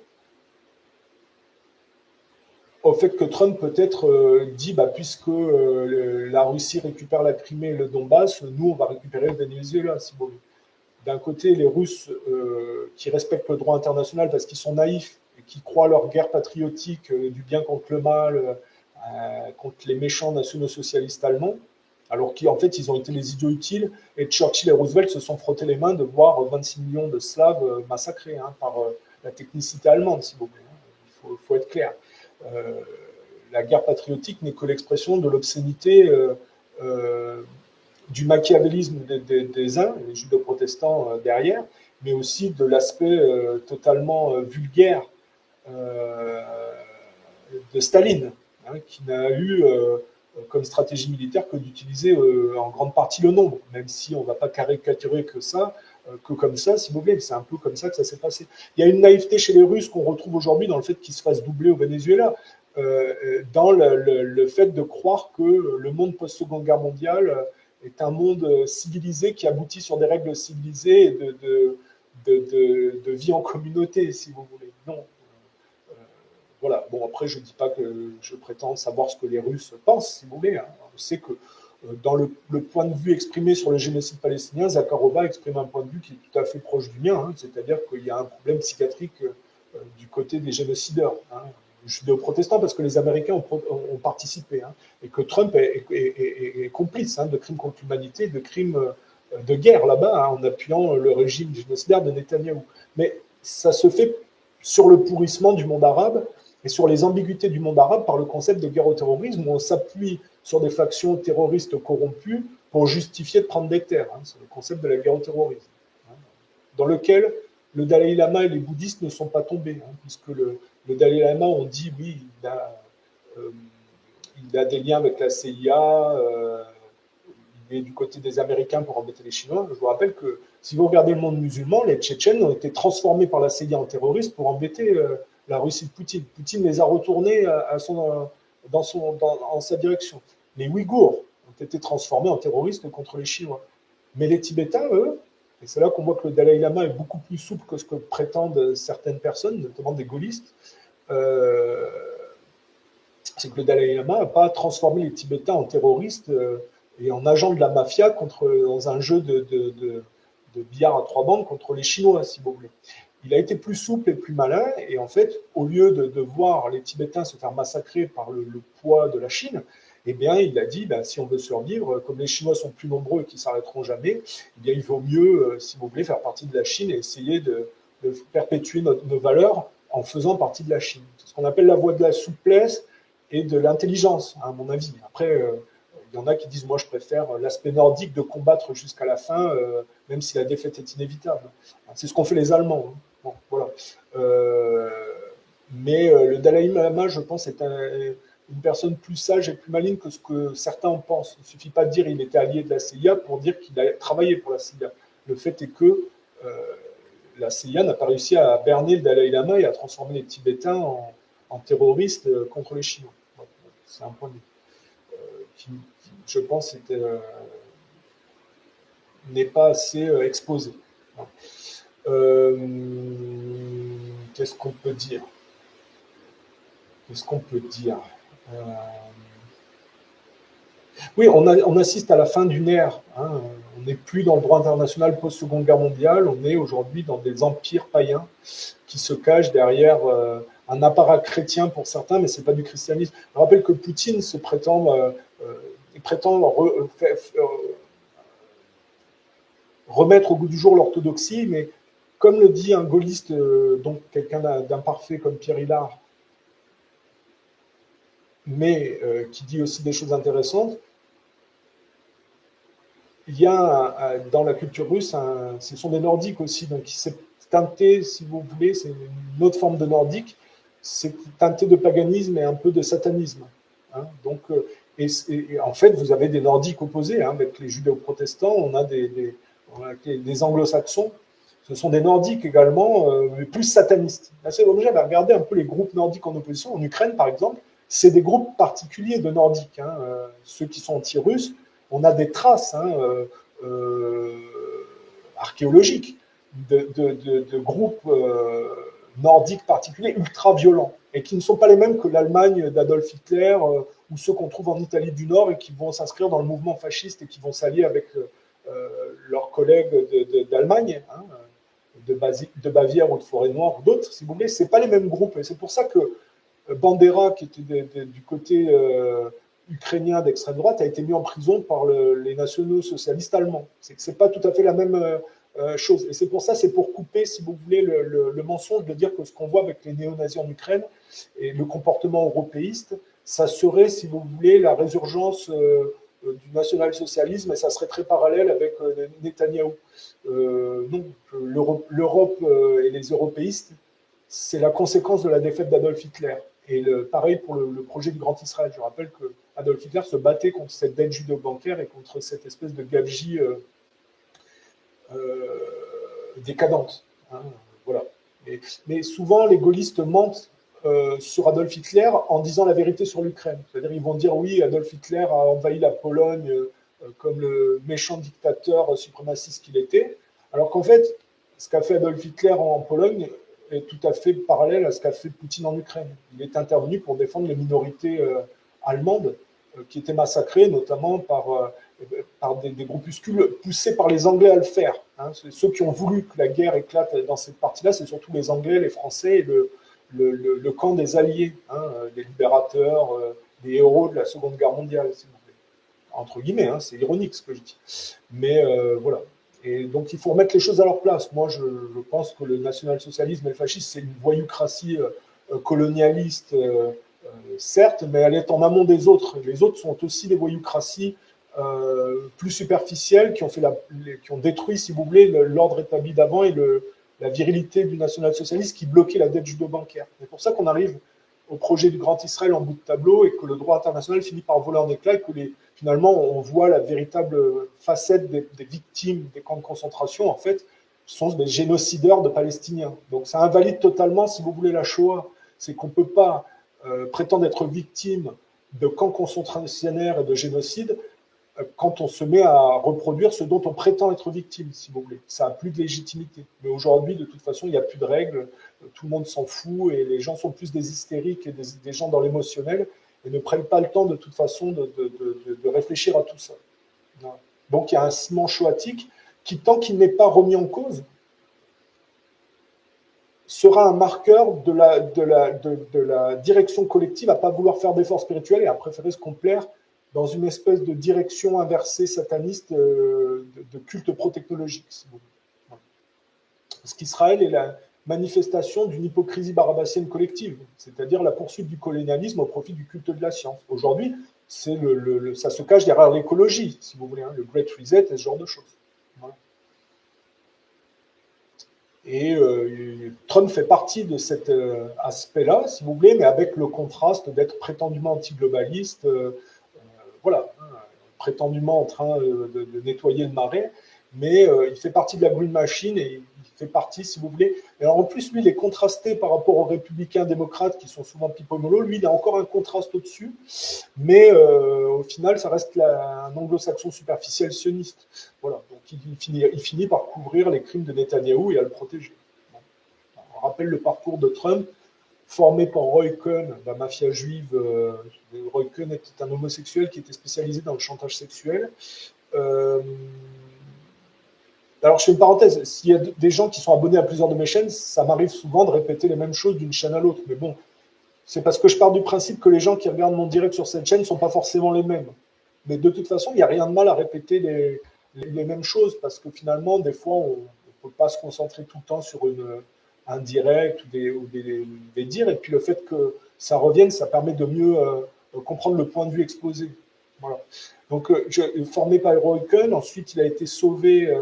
au fait que Trump peut-être dit, puisque la Russie récupère la Crimée et le Donbass, nous, on va récupérer le Venezuela, si vous voulez. D'un côté, les Russes qui respectent le droit international parce qu'ils sont naïfs et qui croient leur guerre patriotique du bien contre le mal, contre les méchants nationaux socialistes allemands, alors qu'en fait, ils ont été les idiots utiles, et Churchill et Roosevelt se sont frottés les mains de voir 26 millions de Slaves massacrés par la technicité allemande, si vous voulez. Il faut être clair. La guerre patriotique n'est que l'expression de l'obscénité du machiavélisme des uns, les judo-protestants derrière, mais aussi de l'aspect totalement vulgaire de Staline, qui n'a eu comme stratégie militaire que d'utiliser en grande partie le nombre, même si on ne va pas caricaturer que comme ça, si vous voulez. C'est un peu comme ça que ça s'est passé. Il y a une naïveté chez les Russes qu'on retrouve aujourd'hui dans le fait qu'ils se fassent doubler au Venezuela, dans le fait de croire que le monde post-seconde guerre mondiale est un monde civilisé qui aboutit sur des règles civilisées et de vie en communauté, si vous voulez. Non. Voilà. Bon, après, je ne dis pas que je prétends savoir ce que les Russes pensent, si vous voulez. On sait que dans le point de vue exprimé sur le génocide palestinien, Zakharova exprime un point de vue qui est tout à fait proche du mien, c'est-à-dire qu'il y a un problème psychiatrique du côté des génocideurs, judéo-protestants, parce que les Américains ont participé, et que Trump est complice de crimes contre l'humanité, de crimes de guerre là-bas, en appuyant le régime génocidaire de Netanyahou. Mais ça se fait sur le pourrissement du monde arabe et sur les ambiguïtés du monde arabe par le concept de guerre au terrorisme, où on s'appuie sur des factions terroristes corrompues pour justifier de prendre des terres. C'est le concept de la guerre au terrorisme, dans lequel le Dalai Lama et les bouddhistes ne sont pas tombés, puisque le Dalai Lama, on dit, oui, il a des liens avec la CIA, il est du côté des Américains pour embêter les Chinois. Je vous rappelle que si vous regardez le monde musulman, les Tchétchènes ont été transformés par la CIA en terroristes pour embêter la Russie de Poutine. Poutine les a retournés en sa direction. Les Ouïghours ont été transformés en terroristes contre les Chinois. Mais les Tibétains, eux, et c'est là qu'on voit que le Dalai Lama est beaucoup plus souple que ce que prétendent certaines personnes, notamment des gaullistes, c'est que le Dalai Lama n'a pas transformé les Tibétains en terroristes et en agents de la mafia dans un jeu de billard à 3 bandes contre les Chinois, si vous voulez. Il a été plus souple et plus malin, et en fait, au lieu de voir les Tibétains se faire massacrer par le poids de la Chine, eh bien, il a dit, si on veut survivre, comme les Chinois sont plus nombreux et qui ne s'arrêteront jamais, eh bien, il vaut mieux, si vous voulez, faire partie de la Chine et essayer de perpétuer nos valeurs en faisant partie de la Chine. C'est ce qu'on appelle la voie de la souplesse et de l'intelligence, à mon avis. Après, il y en a qui disent, moi, je préfère l'aspect nordique de combattre jusqu'à la fin, même si la défaite est inévitable. C'est ce qu'ont fait les Allemands. Bon, voilà. Mais le Dalai Lama, je pense, est une personne plus sage et plus maligne que ce que certains en pensent. Il ne suffit pas de dire qu'il était allié de la CIA pour dire qu'il a travaillé pour la CIA. Le fait est que la CIA n'a pas réussi à berner le Dalai Lama et à transformer les Tibétains en terroristes contre les Chinois. C'est un point de vue qui, je pense, n'est pas assez exposé. Qu'est-ce qu'on peut dire Oui, on assiste à la fin d'une ère. On n'est plus dans le droit international post-seconde guerre mondiale. On est aujourd'hui dans des empires païens qui se cachent derrière un apparat chrétien pour certains, mais ce n'est pas du christianisme. Je rappelle que Poutine se prétend remettre au goût du jour l'orthodoxie, mais comme le dit un gaulliste, donc quelqu'un d'imparfait comme Pierre Hillard, mais qui dit aussi des choses intéressantes, il y a dans la culture russe, ce sont des nordiques aussi, donc c'est teinté, si vous voulez, c'est une autre forme de nordique, c'est teinté de paganisme et un peu de satanisme. Donc Et en fait, vous avez des nordiques opposés, hein, avec les judéo-protestants, on a des anglo-saxons, ce sont des nordiques également, mais plus satanistes. Là, c'est obligé de regarder un peu les groupes nordiques en opposition. En Ukraine, par exemple, c'est des groupes particuliers de nordiques, hein, ceux qui sont anti-russes. On a des traces, hein, archéologiques de groupes nordiques particuliers ultra violents et qui ne sont pas les mêmes que l'Allemagne d'Adolf Hitler ou ceux qu'on trouve en Italie du Nord et qui vont s'inscrire dans le mouvement fasciste et qui vont s'allier avec leurs collègues d'Allemagne, hein, de Bavière ou de Forêt-Noire ou d'autres, si vous voulez, c'est pas les mêmes groupes. Et c'est pour ça que Bandera, qui était du côté ukrainien d'extrême droite, a été mis en prison par les nationaux socialistes allemands. C'est pas tout à fait la même chose. Et c'est pour ça, c'est pour couper, si vous voulez, le mensonge de dire que ce qu'on voit avec les néo-nazis en Ukraine et le comportement européiste, ça serait, si vous voulez, la résurgence du national-socialisme, et ça serait très parallèle avec Netanyahou. Non, l'Europe et les européistes, c'est la conséquence de la défaite d'Adolf Hitler. Et pareil pour le projet du Grand Israël. Je rappelle que Adolf Hitler se battait contre cette dette judéo-bancaire et contre cette espèce de gabegie décadente. Hein, voilà. Mais souvent, les gaullistes mentent sur Adolf Hitler en disant la vérité sur l'Ukraine. C'est-à-dire ils vont dire oui, Adolf Hitler a envahi la Pologne comme le méchant dictateur suprémaciste qu'il était, alors qu'en fait, ce qu'a fait Adolf Hitler en Pologne est tout à fait parallèle à ce qu'a fait Poutine en Ukraine. Il est intervenu pour défendre les minorités allemandes qui étaient massacrées, notamment par des groupuscules poussés par les Anglais à le faire. Hein. Ceux qui ont voulu que la guerre éclate dans cette partie-là, c'est surtout les Anglais, les Français et le camp des Alliés, hein, les libérateurs, les héros de la Seconde Guerre mondiale, si vous voulez. Entre guillemets, hein, c'est ironique ce que je dis. Mais voilà. Et donc il faut remettre les choses à leur place. Moi, je pense que le national-socialisme et le fascisme, c'est une voyoucratie colonialiste, certes, mais elle est en amont des autres. Les autres sont aussi des voyoucraties plus superficielles qui ont détruit, si vous voulez, l'ordre établi d'avant et la virilité du national-socialisme qui bloquait la dette judo-bancaire. C'est pour ça qu'on arrive au projet du Grand Israël en bout de tableau et que le droit international finit par voler en éclats et que finalement on voit la véritable facette des victimes des camps de concentration, en fait, sont des génocideurs de Palestiniens. Donc ça invalide totalement, si vous voulez, la Shoah. C'est qu'on ne peut pas prétendre être victime de camps concentrationnaires et de génocide quand on se met à reproduire ce dont on prétend être victime, si vous voulez. Ça n'a plus de légitimité. Mais aujourd'hui, de toute façon, il n'y a plus de règles, tout le monde s'en fout, et les gens sont plus des hystériques et des gens dans l'émotionnel, et ne prennent pas le temps, de toute façon, de réfléchir à tout ça. Donc, il y a un ciment choatique qui, tant qu'il n'est pas remis en cause, sera un marqueur de la direction collective à ne pas vouloir faire d'efforts spirituels et à préférer se complaire dans une espèce de direction inversée sataniste de culte pro-technologique. Si vous voulez. Parce qu'Israël est la manifestation d'une hypocrisie barabassienne collective, c'est-à-dire la poursuite du colonialisme au profit du culte de la science. Aujourd'hui, ça se cache derrière l'écologie, si vous voulez, hein, le Great Reset et ce genre de choses. Voilà. Et Trump fait partie de cet aspect-là, si vous voulez, mais avec le contraste d'être prétendument anti-globaliste, voilà, prétendument en train de nettoyer le marais, mais il fait partie de la Green Machine et il fait partie, si vous voulez. Et alors en plus, lui, il est contrasté par rapport aux républicains démocrates qui sont souvent pipo-mollo. Lui, il a encore un contraste au-dessus, mais au final, ça reste un anglo-saxon superficiel sioniste. Voilà, donc il finit par couvrir les crimes de Netanyahou et à le protéger. Bon. On rappelle le parcours de Trump, formé par Roy Cohn, la mafia juive. Roy Cohn était un homosexuel qui était spécialisé dans le chantage sexuel. Alors, je fais une parenthèse. S'il y a des gens qui sont abonnés à plusieurs de mes chaînes, ça m'arrive souvent de répéter les mêmes choses d'une chaîne à l'autre. Mais bon, c'est parce que je pars du principe que les gens qui regardent mon direct sur cette chaîne ne sont pas forcément les mêmes. Mais de toute façon, il n'y a rien de mal à répéter les mêmes choses parce que finalement, des fois, on ne peut pas se concentrer tout le temps sur un direct ou des dires. Et puis le fait que ça revienne, ça permet de mieux comprendre le point de vue exposé. Voilà. Donc, formé par Roy Cohn, ensuite il a été sauvé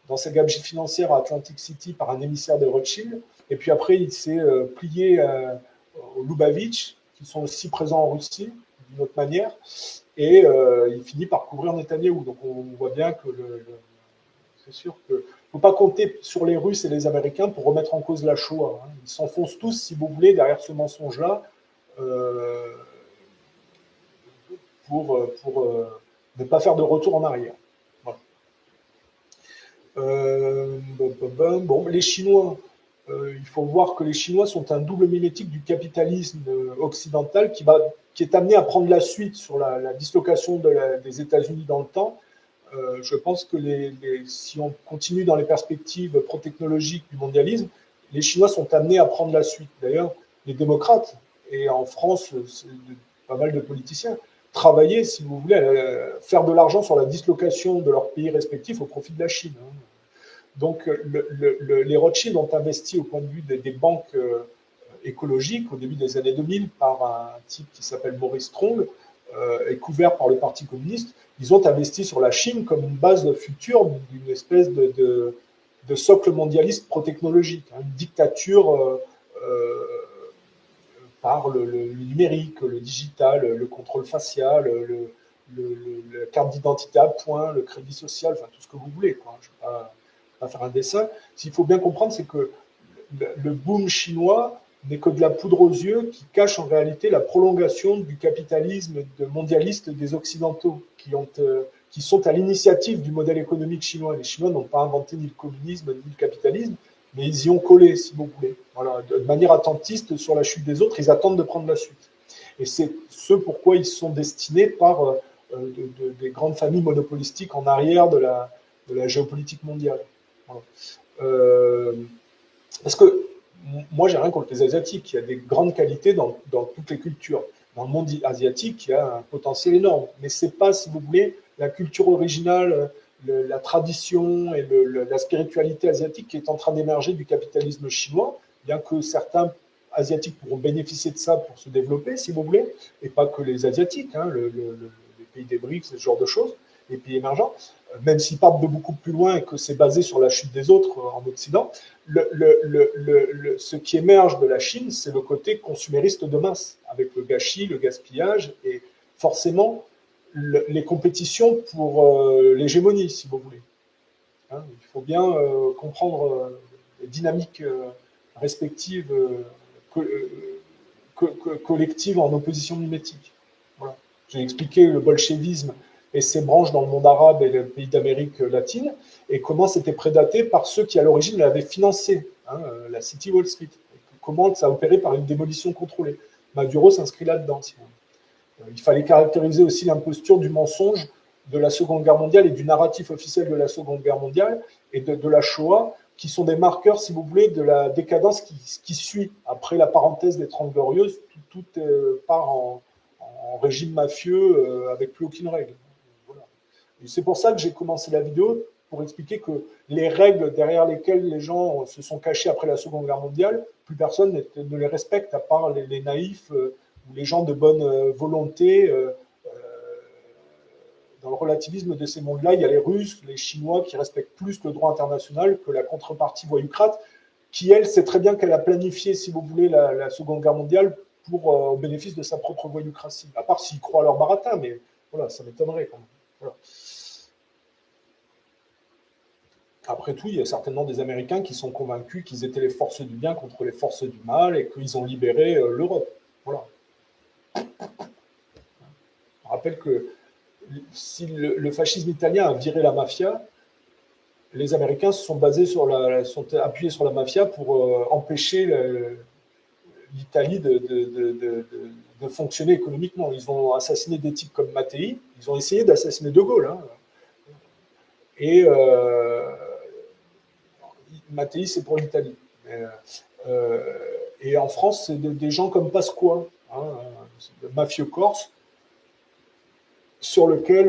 dans sa gabegie financière à Atlantic City par un émissaire de Rothschild. Et puis après, il s'est plié aux Lubavitch, qui sont aussi présents en Russie, d'une autre manière. et il finit par couvrir Netanyahou. Donc on voit bien que c'est sûr qu'il ne faut pas compter sur les Russes et les Américains pour remettre en cause la Shoah. Hein. Ils s'enfoncent tous, si vous voulez, derrière ce mensonge-là euh, pour ne pas faire de retour en arrière. Voilà. Bon, les Chinois, il faut voir que les Chinois sont un double mimétique du capitalisme occidental qui est amené à prendre la suite sur la dislocation des États-Unis dans le temps. Je pense que si on continue dans les perspectives pro-technologiques du mondialisme, les Chinois sont amenés à prendre la suite. D'ailleurs, les démocrates, et en France, pas mal de politiciens, travaillaient, si vous voulez, à faire de l'argent sur la dislocation de leurs pays respectifs au profit de la Chine. Hein. Donc, les Rothschild ont investi au point de vue des banques écologiques au début des années 2000 par un type qui s'appelle Maurice Strong et couvert par le Parti communiste. Ils ont investi sur la Chine comme une base future d'une espèce de socle mondialiste pro-technologique, hein, une dictature par le numérique, le digital, le contrôle facial, la carte d'identité à point, le crédit social, enfin tout ce que vous voulez. Quoi. Je ne vais pas faire un dessin. Ce qu'il faut bien comprendre, c'est que le boom chinois n'est que de la poudre aux yeux qui cache en réalité la prolongation du capitalisme mondialiste des Occidentaux qui sont à l'initiative du modèle économique chinois. Les Chinois n'ont pas inventé ni le communisme ni le capitalisme, mais ils y ont collé, si vous voulez. Voilà, de manière attentiste sur la chute des autres, ils attendent de prendre la suite. Et c'est ce pourquoi ils sont destinés par des grandes familles monopolistiques en arrière de la géopolitique mondiale. Voilà. Parce que moi, j'ai rien contre les Asiatiques. Il y a des grandes qualités dans toutes les cultures. Dans le monde asiatique, il y a un potentiel énorme. Mais ce n'est pas, si vous voulez, la culture originale, la tradition et la spiritualité asiatique qui est en train d'émerger du capitalisme chinois, bien que certains Asiatiques pourront bénéficier de ça pour se développer, si vous voulez, et pas que les Asiatiques, hein, les pays des BRICS, ce genre de choses, les pays émergents, même s'ils partent de beaucoup plus loin et que c'est basé sur la chute des autres en Occident, ce qui émerge de la Chine, c'est le côté consumériste de masse, avec le gâchis, le gaspillage, et forcément les compétitions pour l'hégémonie, si vous voulez. Hein, il faut bien comprendre les dynamiques respectives collectives en opposition mimétique. Voilà. J'ai expliqué le bolchevisme et ses branches dans le monde arabe et les pays d'Amérique latine, et comment c'était prédaté par ceux qui, à l'origine, l'avaient financé, hein, la City Wall Street. Comment ça a opéré par une démolition contrôlée. Maduro s'inscrit là-dedans. Si il fallait caractériser aussi l'imposture du mensonge de la Seconde Guerre mondiale et du narratif officiel de la Seconde Guerre mondiale et de la Shoah, qui sont des marqueurs, si vous voulez, de la décadence qui suit après la parenthèse des Trente Glorieuses. Tout part en régime mafieux avec plus aucune règle. Voilà. Et c'est pour ça que j'ai commencé la vidéo, pour expliquer que les règles derrière lesquelles les gens se sont cachés après la Seconde Guerre mondiale, plus personne ne les respecte, à part les naïfs ou les gens de bonne volonté. Dans le relativisme de ces mondes-là, il y a les Russes, les Chinois qui respectent plus le droit international que la contrepartie voyoucrate, qui, elle, sait très bien qu'elle a planifié, si vous voulez, la Seconde Guerre mondiale au bénéfice de sa propre voyoucratie. À part s'ils croient à leur baratin, mais voilà, ça m'étonnerait quand même. Voilà. Après tout, il y a certainement des Américains qui sont convaincus qu'ils étaient les forces du bien contre les forces du mal et qu'ils ont libéré l'Europe. Voilà. Je rappelle que si le fascisme italien a viré la mafia, les Américains sont appuyés sur la mafia pour empêcher l'Italie de fonctionner économiquement. Ils ont assassiné des types comme Mattei, ils ont essayé d'assassiner De Gaulle. Hein. Et Mattei, c'est pour l'Italie. Et en France, c'est des gens comme Pasqua, hein, le mafieux corse, sur lequel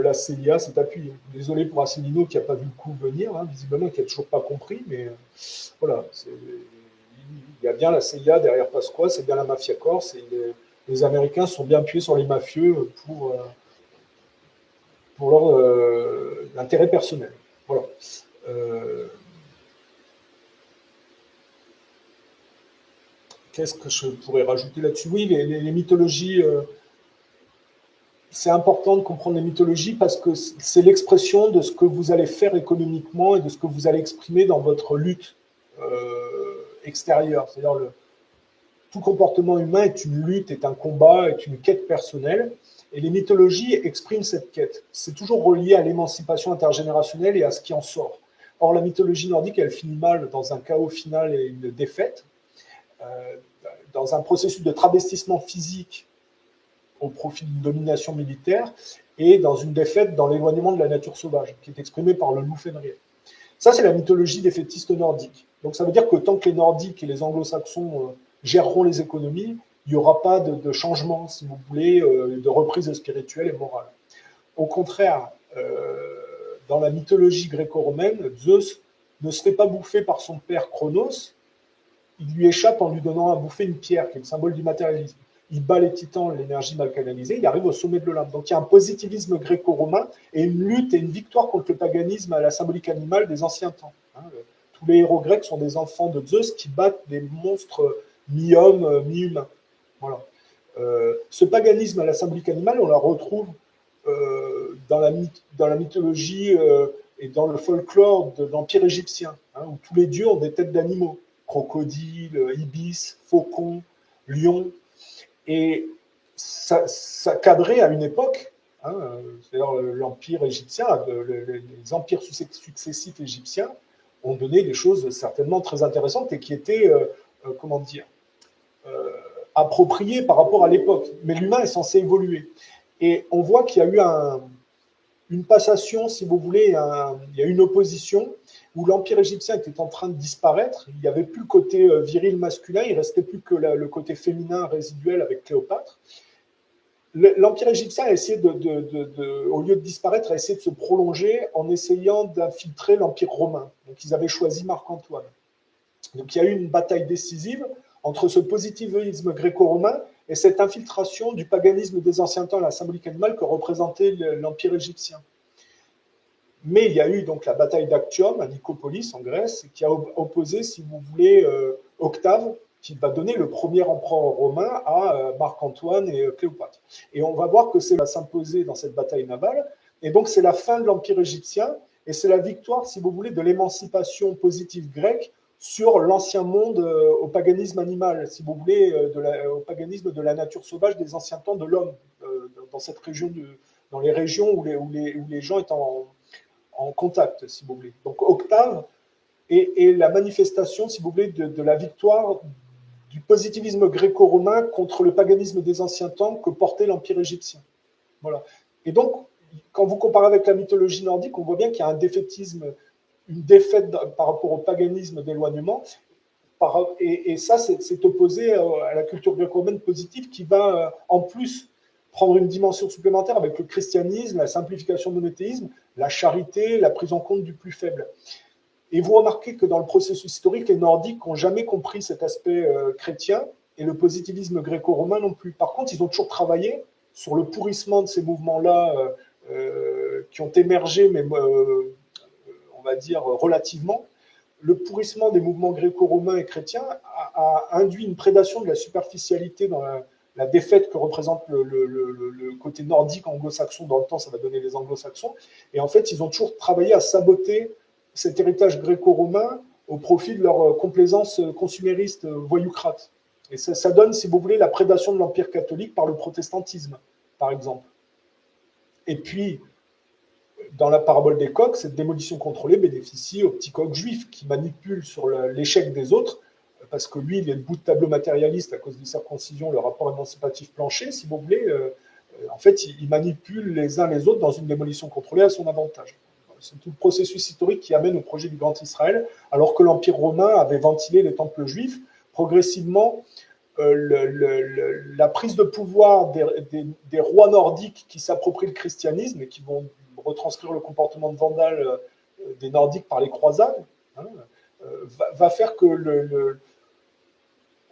la CIA s'est appuyée. Désolé pour Asselineau qui n'a pas vu le coup venir, hein, visiblement qui n'a toujours pas compris, mais voilà. Il y a bien la CIA derrière Pasqua, c'est bien la mafia corse, et les Américains sont bien appuyés sur les mafieux pour leur intérêt personnel. Voilà. Qu'est-ce que je pourrais rajouter là-dessus? Oui, les mythologies c'est important de comprendre les mythologies parce que c'est l'expression de ce que vous allez faire économiquement et de ce que vous allez exprimer dans votre lutte extérieure. C'est-à-dire tout comportement humain est une lutte, est un combat, est une quête personnelle. Et les mythologies expriment cette quête. C'est toujours relié à l'émancipation intergénérationnelle et à ce qui en sort. Or, la mythologie nordique, elle finit mal dans un chaos final et une défaite, dans un processus de travestissement physique au profit d'une domination militaire et dans une défaite dans l'éloignement de la nature sauvage, qui est exprimée par le loup Fenrir. Ça, c'est la mythologie défaitiste nordique. Donc, ça veut dire que tant que les Nordiques et les Anglo-Saxons géreront les économies, il n'y aura pas de changement, si vous voulez, de reprise spirituelle et morale. Au contraire, dans la mythologie gréco-romaine, Zeus ne se fait pas bouffer par son père Chronos, il lui échappe en lui donnant à bouffer une pierre, qui est le symbole du matérialisme. Il bat les titans, l'énergie mal canalisée, il arrive au sommet de l'Olympe. Donc il y a un positivisme gréco-romain et une lutte et une victoire contre le paganisme à la symbolique animale des anciens temps. Tous les héros grecs sont des enfants de Zeus qui battent des monstres mi-hommes, mi-humains. Voilà. Ce paganisme à la symbolique animale, on la retrouve dans la mythologie et dans le folklore de l'Empire égyptien, où tous les dieux ont des têtes d'animaux. Crocodile, ibis, faucon, lion. Et ça cadrait à une époque, c'est-à-dire l'Empire égyptien, les empires successifs égyptiens ont donné des choses certainement très intéressantes et qui étaient, comment dire, appropriées par rapport à l'époque. Mais l'humain est censé évoluer. Et on voit qu'il y a eu une passation, si vous voulez, il y a une opposition où l'Empire égyptien était en train de disparaître. Il n'y avait plus le côté viril masculin, il ne restait plus que le côté féminin résiduel avec Cléopâtre. L'Empire égyptien a essayé au lieu de disparaître, a essayé de se prolonger en essayant d'infiltrer l'Empire romain. Donc ils avaient choisi Marc-Antoine. Donc il y a eu une bataille décisive entre ce positivisme gréco-romain et cette infiltration du paganisme des anciens temps, la symbolique animale que représentait l'Empire égyptien. Mais il y a eu donc la bataille d'Actium à Nicopolis en Grèce qui a opposé, si vous voulez, Octave, qui va donner le premier empereur romain à Marc-Antoine et Cléopâtre. Et on va voir que c'est va s'imposer dans cette bataille navale. Et donc c'est la fin de l'Empire égyptien et c'est la victoire, si vous voulez, de l'émancipation positive grecque sur l'ancien monde au paganisme animal, si vous voulez, au paganisme de la nature sauvage des anciens temps de l'homme, dans cette région, dans les régions où les gens étaient en contact, si vous voulez. Donc Octave est la manifestation, si vous voulez, de la victoire du positivisme gréco-romain contre le paganisme des anciens temps que portait l'Empire égyptien. Voilà. Et donc, quand vous comparez avec la mythologie nordique, on voit bien qu'il y a un défaitisme, une défaite par rapport au paganisme d'éloignement, et ça, c'est opposé à la culture gréco-romaine positive qui va, en plus, prendre une dimension supplémentaire avec le christianisme, la simplification du monothéisme, la charité, la prise en compte du plus faible. Et vous remarquez que dans le processus historique, les Nordiques n'ont jamais compris cet aspect chrétien et le positivisme gréco-romain non plus. Par contre, ils ont toujours travaillé sur le pourrissement de ces mouvements-là qui ont émergé, mais on va dire relativement. Le pourrissement des mouvements gréco-romains et chrétiens a induit une prédation de la superficialité dans la défaite que représente le côté nordique anglo-saxon. Dans le temps, ça va donner les anglo-saxons. Et en fait, ils ont toujours travaillé à saboter cet héritage gréco-romain au profit de leur complaisance consumériste voyoucrate. Et ça donne, si vous voulez, la prédation de l'Empire catholique par le protestantisme, par exemple. Et puis, dans la parabole des coqs, cette démolition contrôlée bénéficie au petit coq juif qui manipule sur l'échec des autres, parce que lui, il est le bout de tableau matérialiste à cause des circoncisions, le rapport émancipatif plancher, si vous voulez. En fait, il manipule les uns les autres dans une démolition contrôlée à son avantage. C'est tout le processus historique qui amène au projet du Grand Israël, alors que l'Empire romain avait ventilé les temples juifs. Progressivement, la prise de pouvoir des rois nordiques qui s'approprient le christianisme et qui vont retranscrire le comportement de Vandale des Nordiques par les croisades, va faire que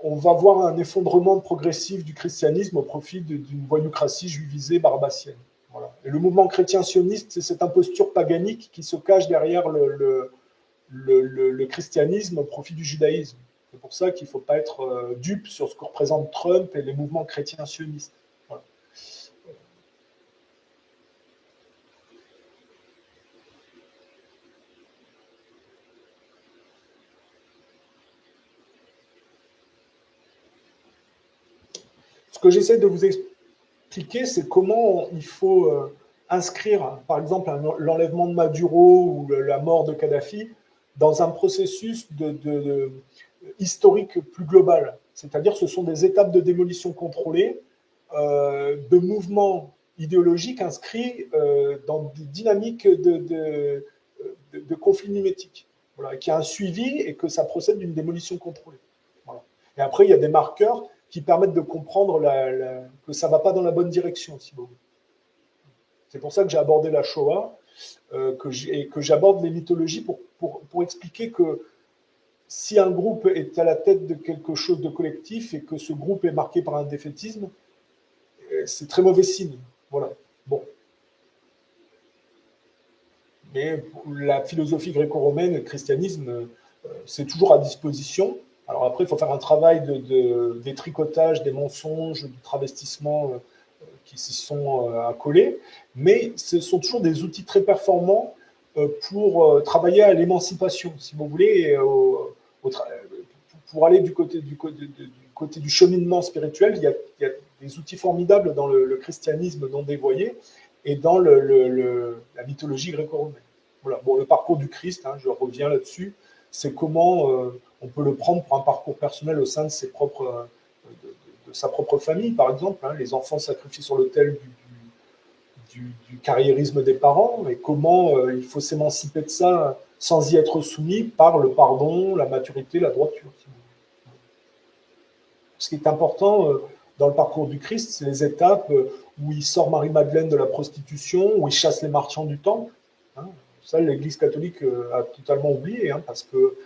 on va voir un effondrement progressif du christianisme au profit d'une voyoucratie juivisée barbacienne. Voilà. Et le mouvement chrétien sioniste, c'est cette imposture paganique qui se cache derrière le christianisme au profit du judaïsme. C'est pour ça qu'il ne faut pas être dupe sur ce que représente Trump et les mouvements chrétiens sionistes. Voilà. que j'essaie de vous expliquer, c'est comment il faut inscrire, par exemple, l'enlèvement de Maduro ou la mort de Kadhafi dans un processus historique plus global. C'est-à-dire, ce sont des étapes de démolition contrôlée de mouvements idéologiques inscrits dans des dynamiques de conflits mimétiques. Voilà, qu'il y a un suivi et que ça procède d'une démolition contrôlée. Voilà. Et après, il y a des marqueurs qui permettent de comprendre que ça ne va pas dans la bonne direction, si vous voulez. C'est pour ça que j'ai abordé la Shoah, et que j'aborde les mythologies pour expliquer que si un groupe est à la tête de quelque chose de collectif et que ce groupe est marqué par un défaitisme, c'est très mauvais signe. Voilà. Bon. Mais la philosophie gréco-romaine, le christianisme, c'est toujours à disposition. Alors après, il faut faire un travail de détricotage des mensonges, du travestissement qui s'y sont accolés, mais ce sont toujours des outils très performants pour travailler à l'émancipation, si vous voulez, pour aller du côté du cheminement spirituel. Il y a des outils formidables dans le christianisme non dévoyé et dans la mythologie gréco-romaine. Voilà. Bon, le parcours du Christ, je reviens là-dessus, c'est comment on peut le prendre pour un parcours personnel au sein de ses propres de sa propre famille, par exemple, les enfants sacrifiés sur l'autel du carriérisme des parents, et comment il faut s'émanciper de ça sans y être soumis par le pardon, la maturité, la droiture. Ce qui est important dans le parcours du Christ, c'est les étapes où il sort Marie-Madeleine de la prostitution, où il chasse les marchands du temple. Ça, l'Église catholique a totalement oublié, parce que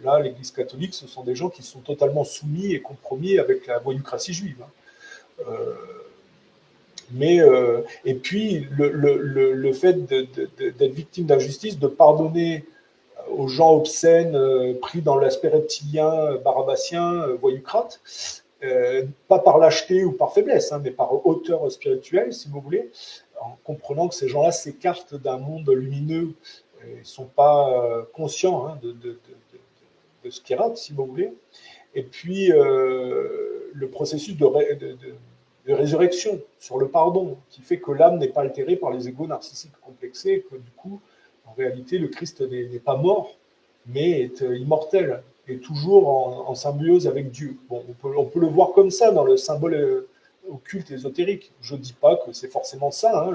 là, l'Église catholique, ce sont des gens qui sont totalement soumis et compromis avec la voyoucratie juive. Et puis, le fait d'être victime d'injustice, de pardonner aux gens obscènes pris dans l'aspect reptilien, barabbasien, voyoucrate, pas par lâcheté ou par faiblesse, mais par hauteur spirituelle, si vous voulez, en comprenant que ces gens-là s'écartent d'un monde lumineux, ils ne sont pas conscients de ce qu'ils ratent, si vous voulez. Et puis, le processus de résurrection sur le pardon, qui fait que l'âme n'est pas altérée par les égos narcissiques complexés, et que du coup, en réalité, le Christ n'est pas mort, mais est immortel, et toujours en symbiose avec Dieu. Bon, on peut le voir comme ça dans le symbole occulte ésotérique. Je ne dis pas que c'est forcément ça,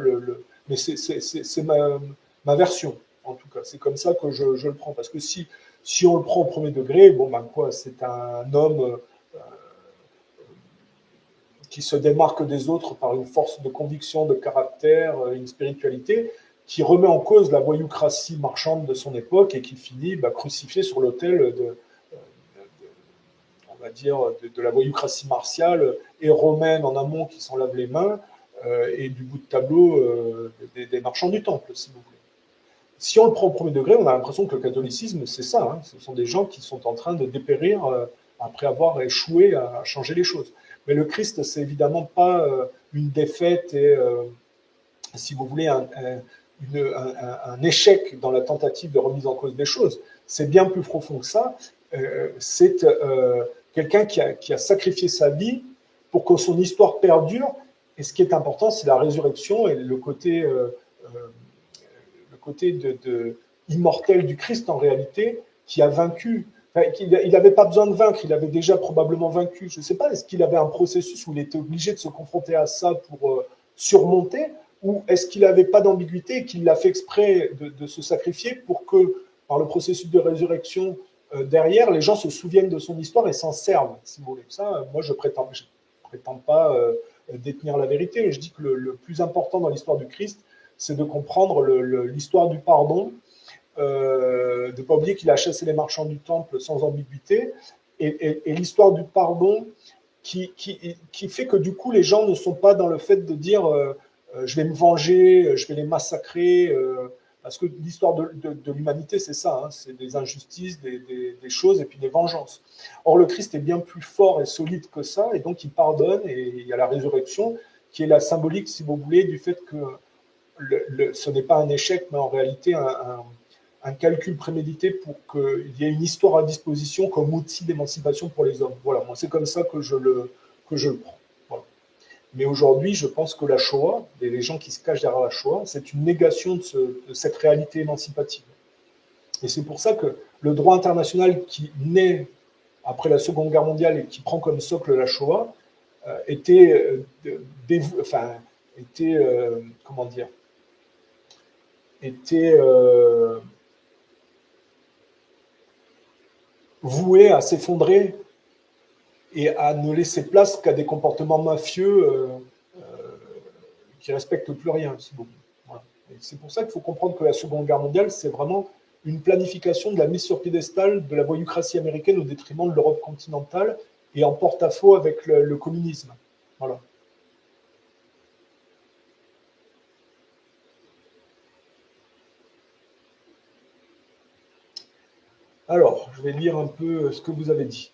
mais c'est ma version, en tout cas. C'est comme ça que je le prends, parce que si on le prend au premier degré, c'est un homme qui se démarque des autres par une force de conviction, de caractère, une spiritualité, qui remet en cause la voyoucratie marchande de son époque et qui finit crucifié sur l'autel on va dire, de la voyoucratie martiale et romaine en amont qui s'en lave les mains, et du bout de tableau des marchands du temple, si vous voulez. Si on le prend au premier degré, on a l'impression que le catholicisme, c'est ça. Ce sont des gens qui sont en train de dépérir après avoir échoué à changer les choses. Mais le Christ, c'est évidemment pas une défaite et, si vous voulez, un échec dans la tentative de remise en cause des choses. C'est bien plus profond que ça. C'est quelqu'un qui a sacrifié sa vie pour que son histoire perdure. Et ce qui est important, c'est la résurrection et le côté immortel du Christ, en réalité, qui a vaincu. Enfin, il n'avait pas besoin de vaincre, il avait déjà probablement vaincu. Je ne sais pas, est-ce qu'il avait un processus où il était obligé de se confronter à ça pour surmonter, ou est-ce qu'il n'avait pas d'ambiguïté et qu'il l'a fait exprès de se sacrifier pour que, par le processus de résurrection, derrière, les gens se souviennent de son histoire et s'en servent, si vous voulez. Ça, moi, je prétends pas détenir la vérité, mais je dis que le plus important dans l'histoire du Christ, c'est de comprendre l'histoire du pardon, de ne pas oublier qu'il a chassé les marchands du temple sans ambiguïté, et l'histoire du pardon qui fait que du coup les gens ne sont pas dans le fait de dire je vais me venger, je vais les massacrer, parce que l'histoire de l'humanité c'est ça, c'est des injustices, des choses et puis des vengeances. Or le Christ est bien plus fort et solide que ça, et donc il pardonne, et il y a la résurrection qui est la symbolique, si vous voulez, du fait que ce n'est pas un échec, mais en réalité un calcul prémédité pour qu'il y ait une histoire à disposition comme outil d'émancipation pour les hommes. Voilà, moi c'est comme ça que je le prends. Voilà. Mais aujourd'hui, je pense que la Shoah, et les gens qui se cachent derrière la Shoah, c'est une négation de cette réalité émancipative. Et c'est pour ça que le droit international qui naît après la Seconde Guerre mondiale et qui prend comme socle la Shoah était, comment dire, était voué à s'effondrer et à ne laisser place qu'à des comportements mafieux qui respectent plus rien. Voilà. C'est pour ça qu'il faut comprendre que la Seconde Guerre mondiale, c'est vraiment une planification de la mise sur piédestal de la voyoucratie américaine au détriment de l'Europe continentale et en porte-à-faux avec le communisme. Voilà. Alors, je vais lire un peu ce que vous avez dit.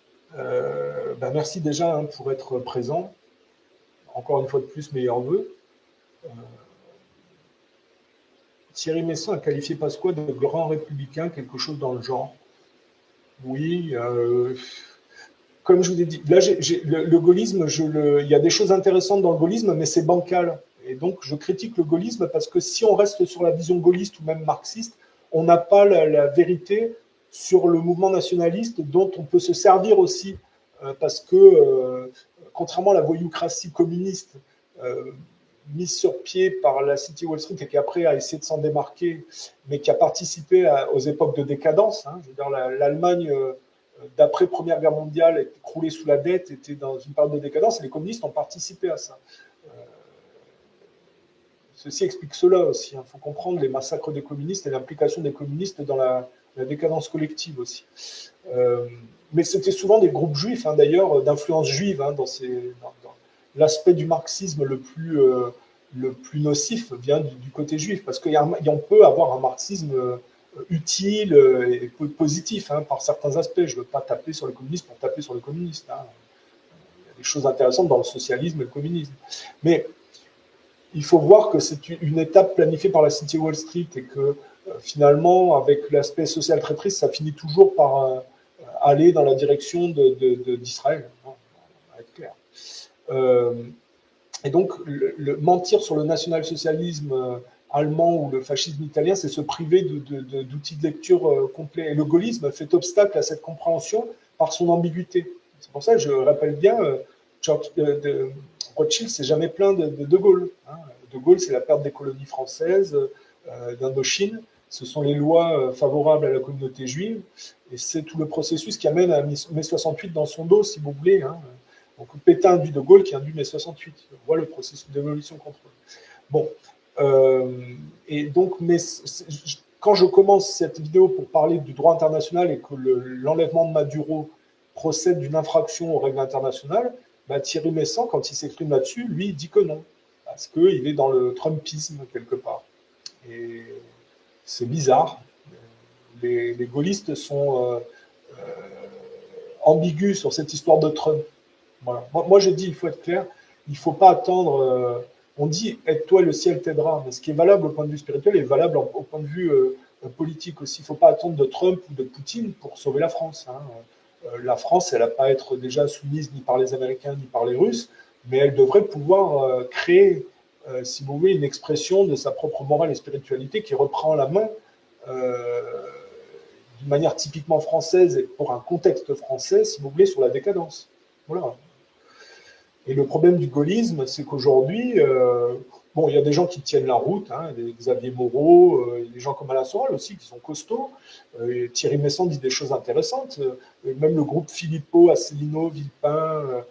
Merci déjà pour être présent. Encore une fois de plus, meilleurs vœux. Thierry Messon a qualifié Pasqua de grand républicain, quelque chose dans le genre. Oui, comme je vous ai dit, là, le gaullisme, il y a des choses intéressantes dans le gaullisme, mais c'est bancal. Et donc, je critique le gaullisme parce que si on reste sur la vision gaulliste ou même marxiste, on n'a pas la vérité sur le mouvement nationaliste dont on peut se servir aussi, parce que, contrairement à la voyoucratie communiste, mise sur pied par la City Wall Street et qui après a essayé de s'en démarquer, mais qui a participé aux époques de décadence. Je veux dire, l'Allemagne d'après Première Guerre mondiale, écroulée sous la dette, était dans une période de décadence et les communistes ont participé à ça. Ceci explique cela aussi. Il faut comprendre les massacres des communistes et l'implication des communistes dans la décadence collective aussi. Mais c'était souvent des groupes juifs, d'ailleurs, d'influence juive, dans l'aspect du marxisme le plus nocif vient du côté juif, parce qu'on peut avoir un marxisme utile et positif par certains aspects. Je ne veux pas taper sur les communistes pour taper sur les communistes. Il y a des choses intéressantes dans le socialisme et le communisme. Mais il faut voir que c'est une étape planifiée par la City Wall Street et que finalement, avec l'aspect social très triste, ça finit toujours par aller dans la direction d'Israël. On va être clair. Et donc, mentir sur le national-socialisme allemand ou le fascisme italien, c'est se priver d'outils de lecture complets. Et le gaullisme fait obstacle à cette compréhension par son ambiguïté. C'est pour ça que je rappelle bien, Rothschild s'est jamais plaint de Gaulle. De Gaulle, c'est la perte des colonies françaises d'Indochine. Ce sont les lois favorables à la communauté juive. Et c'est tout le processus qui amène à mai 68 dans son dos, si vous voulez. Donc Pétain induit de Gaulle qui induit mai 68. On voit le processus d'évolution contre eux. Bon. Et donc, quand je commence cette vidéo pour parler du droit international et que l'enlèvement de Maduro procède d'une infraction aux règles internationales, Thierry Meyssan, quand il s'exprime là-dessus, lui, il dit que non. Parce qu'il est dans le Trumpisme, quelque part. Et c'est bizarre. Les gaullistes sont ambigus sur cette histoire de Trump. Voilà. Moi, je dis, il faut être clair, il ne faut pas attendre. On dit, aide-toi, le ciel t'aidera. Mais ce qui est valable au point de vue spirituel est valable au point de vue politique aussi. Il ne faut pas attendre de Trump ou de Poutine pour sauver la France. La France, elle n'a pas à être déjà soumise ni par les Américains ni par les Russes, mais elle devrait pouvoir créer, si vous voulez, une expression de sa propre morale et spiritualité qui reprend la main d'une manière typiquement française et pour un contexte français, si vous voulez, sur la décadence. Voilà. Et le problème du gaullisme, c'est qu'aujourd'hui, il y a des gens qui tiennent la route, des Xavier Moreau, des gens comme Alain Soral aussi, qui sont costauds. Thierry Meyssan dit des choses intéressantes. Même le groupe Philippot, Asselineau, Villepin.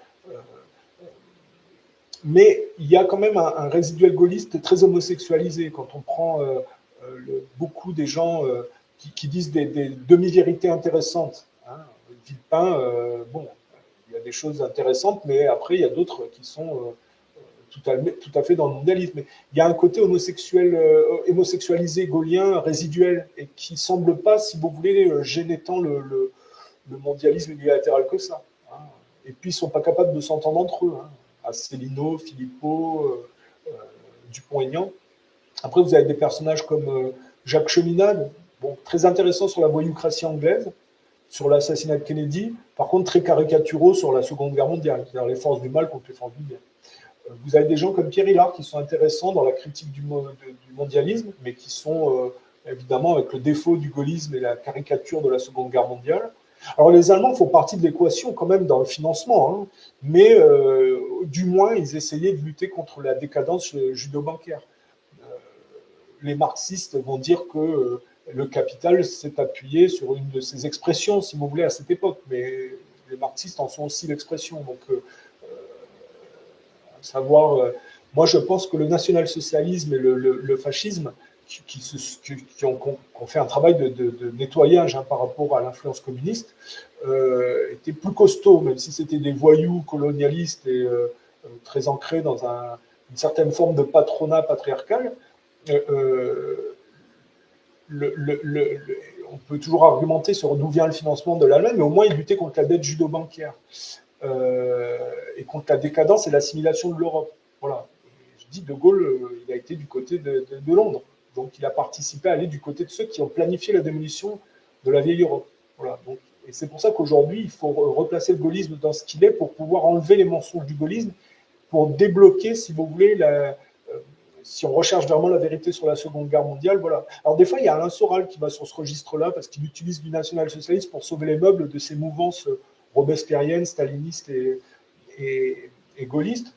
Mais il y a quand même un résiduel gaulliste très homosexualisé. Quand on prend beaucoup des gens qui disent des demi-vérités intéressantes. Villepin, il y a des choses intéressantes, mais après, il y a d'autres qui sont tout à fait dans le mondialisme. Mais il y a un côté homosexualisé gaulien résiduel et qui ne semble pas, si vous voulez, gêner tant le mondialisme unilatéral que ça. Et puis, ils ne sont pas capables de s'entendre entre eux. Asselineau, Philippot, Dupont-Aignan. Après, vous avez des personnages comme Jacques Cheminade, très intéressant sur la voyoucratie anglaise, sur l'assassinat de Kennedy, par contre très caricaturaux sur la Seconde Guerre mondiale, c'est-à-dire les forces du mal contre les forces du bien. Vous avez des gens comme Pierre Hillard qui sont intéressants dans la critique du mondialisme, mais qui sont évidemment avec le défaut du gaullisme et la caricature de la Seconde Guerre mondiale. Alors les Allemands font partie de l'équation quand même dans le financement, hein, mais du moins ils essayaient de lutter contre la décadence judo-bancaire. Les marxistes vont dire que le capital s'est appuyé sur une de ces expressions, si vous voulez, à cette époque, mais les marxistes en sont aussi l'expression. Donc, savoir, moi je pense que le national-socialisme et le fascisme, qui ont fait un travail de nettoyage hein, par rapport à l'influence communiste, étaient plus costauds, même si c'était des voyous colonialistes et très ancrés dans une certaine forme de patronat patriarcal. On peut toujours argumenter sur d'où vient le financement de l'Allemagne, mais au moins il luttait contre la dette judo-bancaire et contre la décadence et l'assimilation de l'Europe. Voilà. Je dis De Gaulle, il a été du côté de Londres, donc il a participé à aller du côté de ceux qui ont planifié la démolition de la vieille Europe. Voilà. Donc, et c'est pour ça qu'aujourd'hui, il faut replacer le gaullisme dans ce qu'il est pour pouvoir enlever les mensonges du gaullisme, pour débloquer, si vous voulez, si on recherche vraiment la vérité sur la Seconde Guerre mondiale, voilà. Alors des fois, il y a Alain Soral qui va sur ce registre-là parce qu'il utilise du national-socialisme pour sauver les meubles de ces mouvances robespierriennes, stalinistes et gaullistes,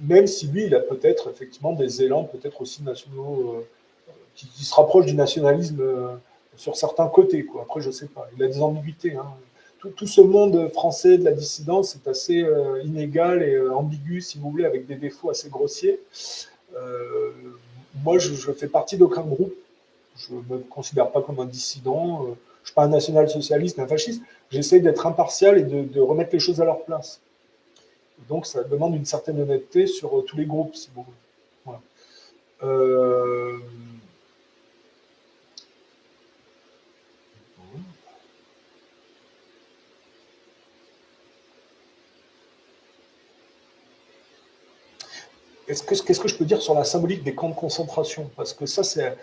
même si lui, il a peut-être effectivement des élans, peut-être aussi nationaux, qui se rapprochent du nationalisme sur certains côtés, quoi. Après, je sais pas. Il a des ambiguïtés, hein. Tout ce monde français de la dissidence est assez inégal et ambigu, si vous voulez, avec des défauts assez grossiers. Moi, je fais partie d'aucun groupe. Je ne me considère pas comme un dissident. Je ne suis pas un national-socialiste, un fasciste. J'essaie d'être impartial et de remettre les choses à leur place. Donc, ça demande une certaine honnêteté sur tous les groupes, si vous voulez. Voilà. Qu'est-ce que je peux dire sur la symbolique des camps de concentration? Parce que ça, c'est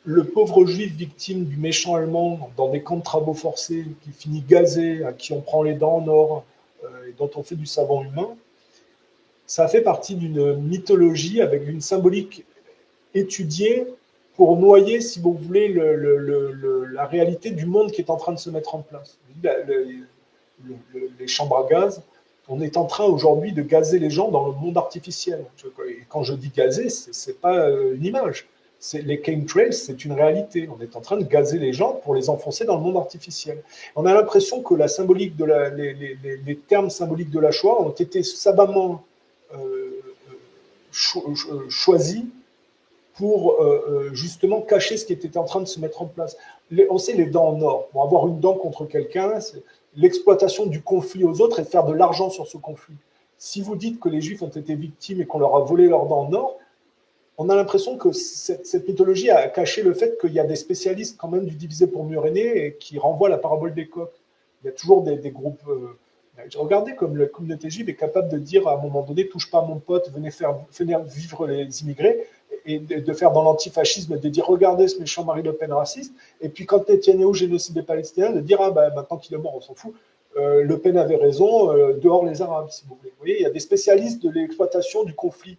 le pauvre juif victime du méchant allemand dans des camps de travaux forcés, qui finit gazé, à qui on prend les dents en or, et dont on fait du savon humain. Ça fait partie d'une mythologie avec une symbolique étudiée pour noyer, si vous voulez, la réalité du monde qui est en train de se mettre en place. Les chambres à gaz, on est en train aujourd'hui de gazer les gens dans le monde artificiel. Et quand je dis gazer, c'est pas une image. Les chemtrails, c'est une réalité. On est en train de gazer les gens pour les enfoncer dans le monde artificiel. On a l'impression que la symbolique les termes symboliques de la Shoah ont été savamment choisis pour justement cacher ce qui était en train de se mettre en place. On sait les dents en or. Bon, avoir une dent contre quelqu'un, c'est l'exploitation du conflit aux autres et faire de l'argent sur ce conflit. Si vous dites que les Juifs ont été victimes et qu'on leur a volé leurs dents en or, on a l'impression que cette mythologie a caché le fait qu'il y a des spécialistes quand même du divisé pour mieux régner et qui renvoient la parabole des coqs. Il y a toujours des groupes... regardez comme la communauté juive est capable de dire à un moment donné, touche pas à mon pote, venez vivre les immigrés, et de faire dans l'antifascisme, de dire regardez ce méchant Marie Le Pen raciste, et puis quand Netanyahou génocide des Palestiniens, de dire ah ben maintenant qu'il est mort, on s'en fout, Le Pen avait raison, dehors les Arabes, si vous voulez. Vous voyez, il y a des spécialistes de l'exploitation du conflit.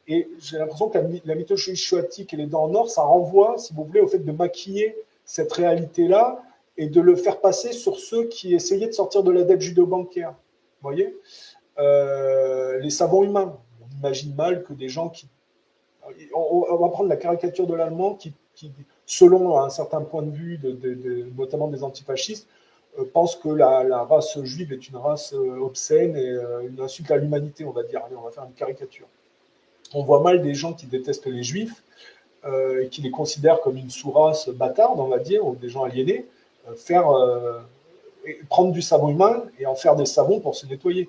Et j'ai l'impression que la mythologie choatique et les dents en or, ça renvoie, si vous voulez, au fait de maquiller cette réalité-là et de le faire passer sur ceux qui essayaient de sortir de la dette judo-bancaire. Vous voyez, les savants humains. On imagine mal que des gens qui... On va prendre la caricature de l'allemand qui selon un certain point de vue, notamment des antifascistes, pense que la race juive est une race obscène et une insulte à l'humanité, on va dire. Allez, on va faire une caricature. On voit mal des gens qui détestent les juifs et qui les considèrent comme une sous-race bâtarde, on va dire, ou des gens aliénés, prendre du savon humain et en faire des savons pour se nettoyer.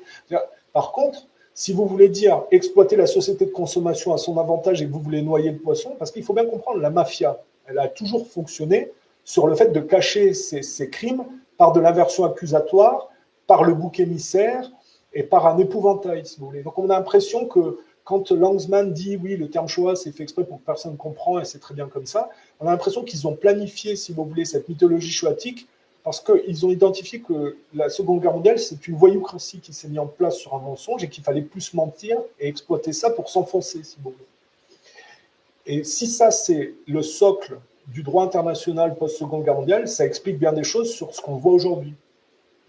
Par contre, si vous voulez dire exploiter la société de consommation à son avantage et que vous voulez noyer le poisson, parce qu'il faut bien comprendre, la mafia, elle a toujours fonctionné sur le fait de cacher ses crimes par de l'inversion accusatoire, par le bouc émissaire et par un épouvantail, si vous voulez. Donc on a l'impression que quand Lanzmann dit oui, le terme Shoah, c'est fait exprès pour que personne ne comprend et c'est très bien comme ça, on a l'impression qu'ils ont planifié, si vous voulez, cette mythologie shoatique parce qu'ils ont identifié que la Seconde Guerre mondiale, c'est une voyoucratie qui s'est mise en place sur un mensonge et qu'il fallait plus mentir et exploiter ça pour s'enfoncer, si vous voulez. Et si ça, c'est le socle du droit international post-Seconde Guerre mondiale, ça explique bien des choses sur ce qu'on voit aujourd'hui.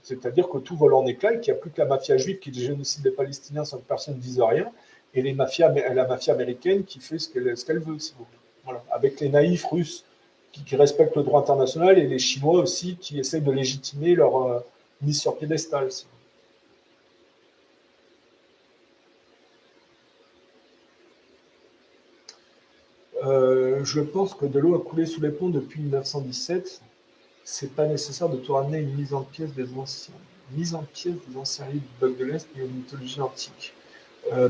C'est-à-dire que tout vole en éclats et qu'il n'y a plus que la mafia juive qui génocide les Palestiniens sans que personne ne dise rien, et la mafia américaine qui fait ce qu'elle veut, si vous voulez. Voilà. Avec les naïfs russes qui respectent le droit international et les Chinois aussi qui essayent de légitimer leur mise sur piédestal. Si je pense que de l'eau a coulé sous les ponts depuis 1917. C'est pas nécessaire de tout ramener une mise en pièce des anciens. Mise en pièce des anciens livres du bloc de l'Est et une mythologie antique.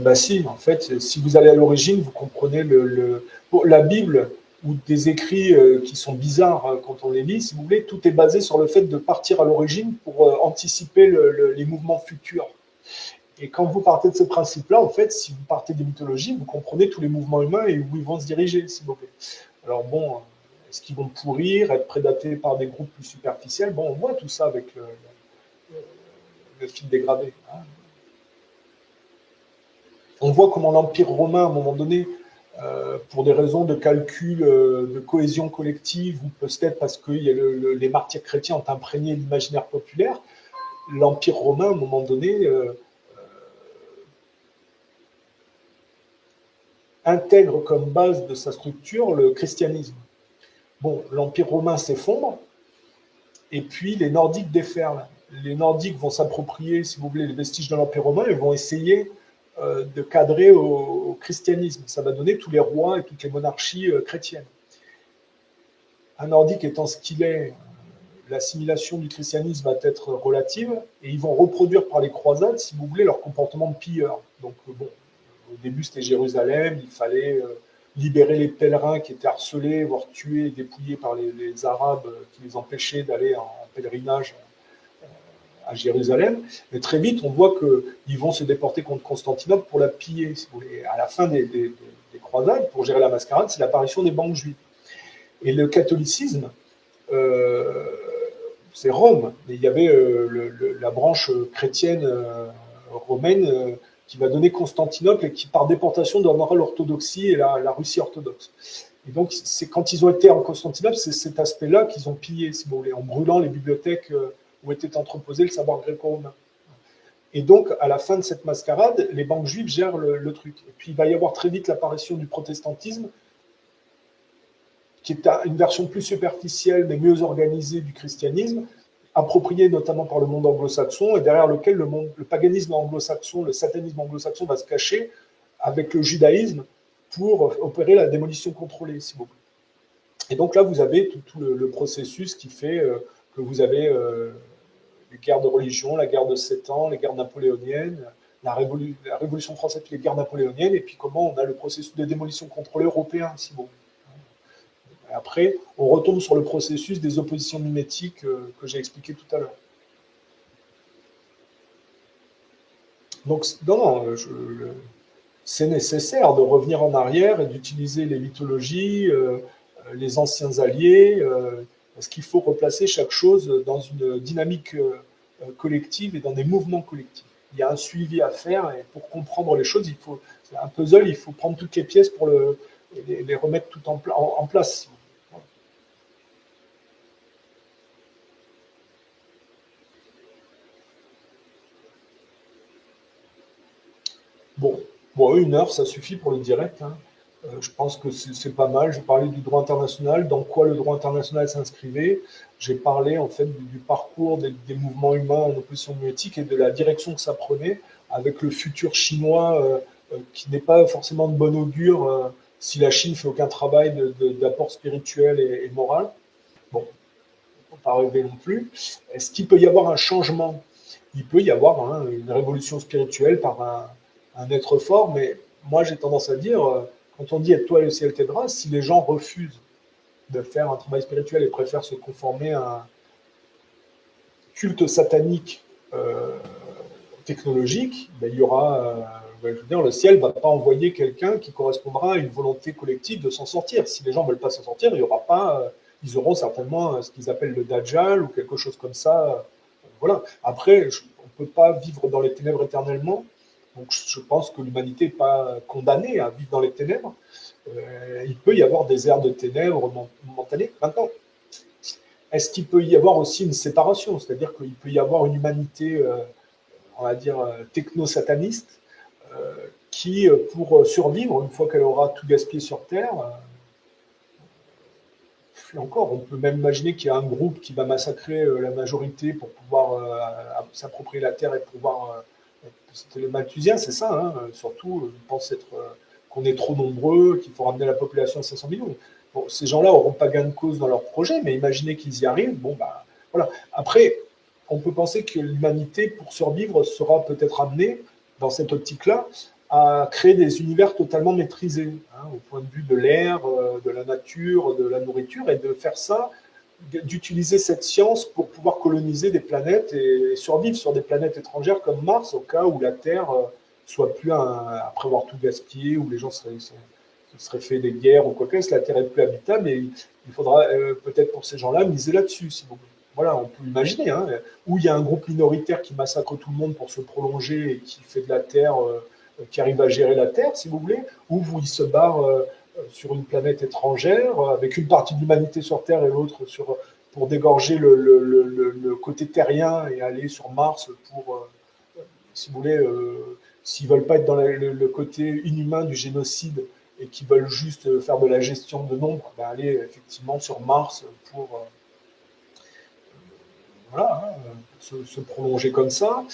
Bah si, en fait, si vous allez à l'origine, vous comprenez la Bible ou des écrits qui sont bizarres quand on les lit, si vous voulez, tout est basé sur le fait de partir à l'origine pour anticiper les mouvements futurs. Et quand vous partez de ce principe-là, en fait, si vous partez des mythologies, vous comprenez tous les mouvements humains et où ils vont se diriger, s'il vous plaît. Alors bon, est-ce qu'ils vont pourrir, être prédatés par des groupes plus superficiels? Bon, on voit tout ça avec le fil dégradé. Hein. On voit comment l'Empire romain, à un moment donné, pour des raisons de calcul, de cohésion collective, ou peut-être parce que les martyrs chrétiens ont imprégné l'imaginaire populaire, l'Empire romain, à un moment donné, intègre comme base de sa structure le christianisme. Bon, l'Empire romain s'effondre, et puis les Nordiques déferlent. Les Nordiques vont s'approprier, si vous voulez, les vestiges de l'Empire romain et vont essayer de cadrer au christianisme. Ça va donner tous les rois et toutes les monarchies chrétiennes. Un Nordique étant ce qu'il est, l'assimilation du christianisme va être relative, et ils vont reproduire par les croisades, si vous voulez, leur comportement de pilleurs. Donc, bon, au début, c'était Jérusalem, il fallait libérer les pèlerins qui étaient harcelés, voire tués et dépouillés par les Arabes qui les empêchaient d'aller en pèlerinage à Jérusalem. Mais très vite, on voit qu'ils vont se déporter contre Constantinople pour la piller. Si vous voulez. À la fin des croisades, pour gérer la mascarade, c'est l'apparition des banques juives. Et le catholicisme, c'est Rome. Mais il y avait la branche chrétienne romaine qui va donner Constantinople et qui, par déportation, donnera l'orthodoxie et la Russie orthodoxe. Et donc, c'est quand ils ont été en Constantinople, c'est cet aspect-là qu'ils ont pillé, si vous voulez, en brûlant les bibliothèques où était entreposé le savoir gréco-romain. Et donc, à la fin de cette mascarade, les banques juives gèrent le truc. Et puis, il va y avoir très vite l'apparition du protestantisme, qui est une version plus superficielle, mais mieux organisée du christianisme, approprié notamment par le monde anglo-saxon, et derrière lequel le paganisme anglo-saxon, le satanisme anglo-saxon va se cacher avec le judaïsme pour opérer la démolition contrôlée, si vous voulez. Et donc là, vous avez tout le processus qui fait que vous avez les guerres de religion, la guerre de 7 ans, les guerres napoléoniennes, la Révolution française, les guerres napoléoniennes, et puis comment on a le processus de démolition contrôlée européen, si vous voulez. Après, on retombe sur le processus des oppositions mimétiques que j'ai expliqué tout à l'heure. Donc, non, c'est nécessaire de revenir en arrière et d'utiliser les mythologies, les anciens alliés, parce qu'il faut replacer chaque chose dans une dynamique collective et dans des mouvements collectifs. Il y a un suivi à faire, et pour comprendre les choses, c'est un puzzle, il faut prendre toutes les pièces pour les remettre toutes en place. Bon, 1 heure, ça suffit pour le direct. Hein. Je pense que c'est pas mal. J'ai parlé du droit international, dans quoi le droit international s'inscrivait. J'ai parlé en fait du parcours des mouvements humains en opposition mimétique et de la direction que ça prenait avec le futur chinois qui n'est pas forcément de bon augure si la Chine fait aucun travail d'apport spirituel et moral. Bon, il ne faut pas rêver non plus. Est-ce qu'il peut y avoir un changement? Il peut y avoir une révolution spirituelle par un être fort, mais moi j'ai tendance à dire, quand on dit « toi et le ciel t'aidera », si les gens refusent de faire un travail spirituel et préfèrent se conformer à un culte satanique technologique, ben, il y aura, je veux dire, le ciel ne va pas envoyer quelqu'un qui correspondra à une volonté collective de s'en sortir. Si les gens ne veulent pas s'en sortir, il n'y aura pas ils auront certainement ce qu'ils appellent le Dajjal ou quelque chose comme ça. Voilà. Après, on ne peut pas vivre dans les ténèbres éternellement. Donc je pense que l'humanité n'est pas condamnée à vivre dans les ténèbres. Il peut y avoir des aires de ténèbres momentanées. Maintenant, est-ce qu'il peut y avoir aussi une séparation? C'est-à-dire qu'il peut y avoir une humanité, on va dire, techno-sataniste, qui, pour survivre, une fois qu'elle aura tout gaspillé sur Terre, et encore, on peut même imaginer qu'il y a un groupe qui va massacrer la majorité pour pouvoir s'approprier la Terre et pouvoir. C'était les Malthusiens, c'est ça, hein, surtout, ils pensent qu'on est trop nombreux, qu'il faut ramener la population à 500 millions. Bon, ces gens-là n'auront pas gain de cause dans leur projet, mais imaginez qu'ils y arrivent. Bon, bah, voilà. Après, on peut penser que l'humanité, pour survivre, sera peut-être amenée, dans cette optique-là, à créer des univers totalement maîtrisés, hein, au point de vue de l'air, de la nature, de la nourriture, et de faire ça, d'utiliser cette science pour pouvoir coloniser des planètes et survivre sur des planètes étrangères comme Mars, au cas où la Terre soit plus, après avoir tout gaspillé, où les gens seraient fait des guerres ou quoi que ce soit, la Terre est plus habitable, et il faudra peut-être pour ces gens-là miser là-dessus, si vous voulez. Voilà, on peut imaginer, hein, où il y a un groupe minoritaire qui massacre tout le monde pour se prolonger et qui fait de la Terre, qui arrive à gérer la Terre, si vous voulez, ou il se barre sur une planète étrangère, avec une partie de l'humanité sur Terre et l'autre pour dégorger le côté terrien et aller sur Mars pour, si vous voulez, s'ils ne veulent pas être dans le côté inhumain du génocide et qui veulent juste faire de la gestion de nombre, ben aller effectivement sur Mars pour voilà, hein, se prolonger comme ça.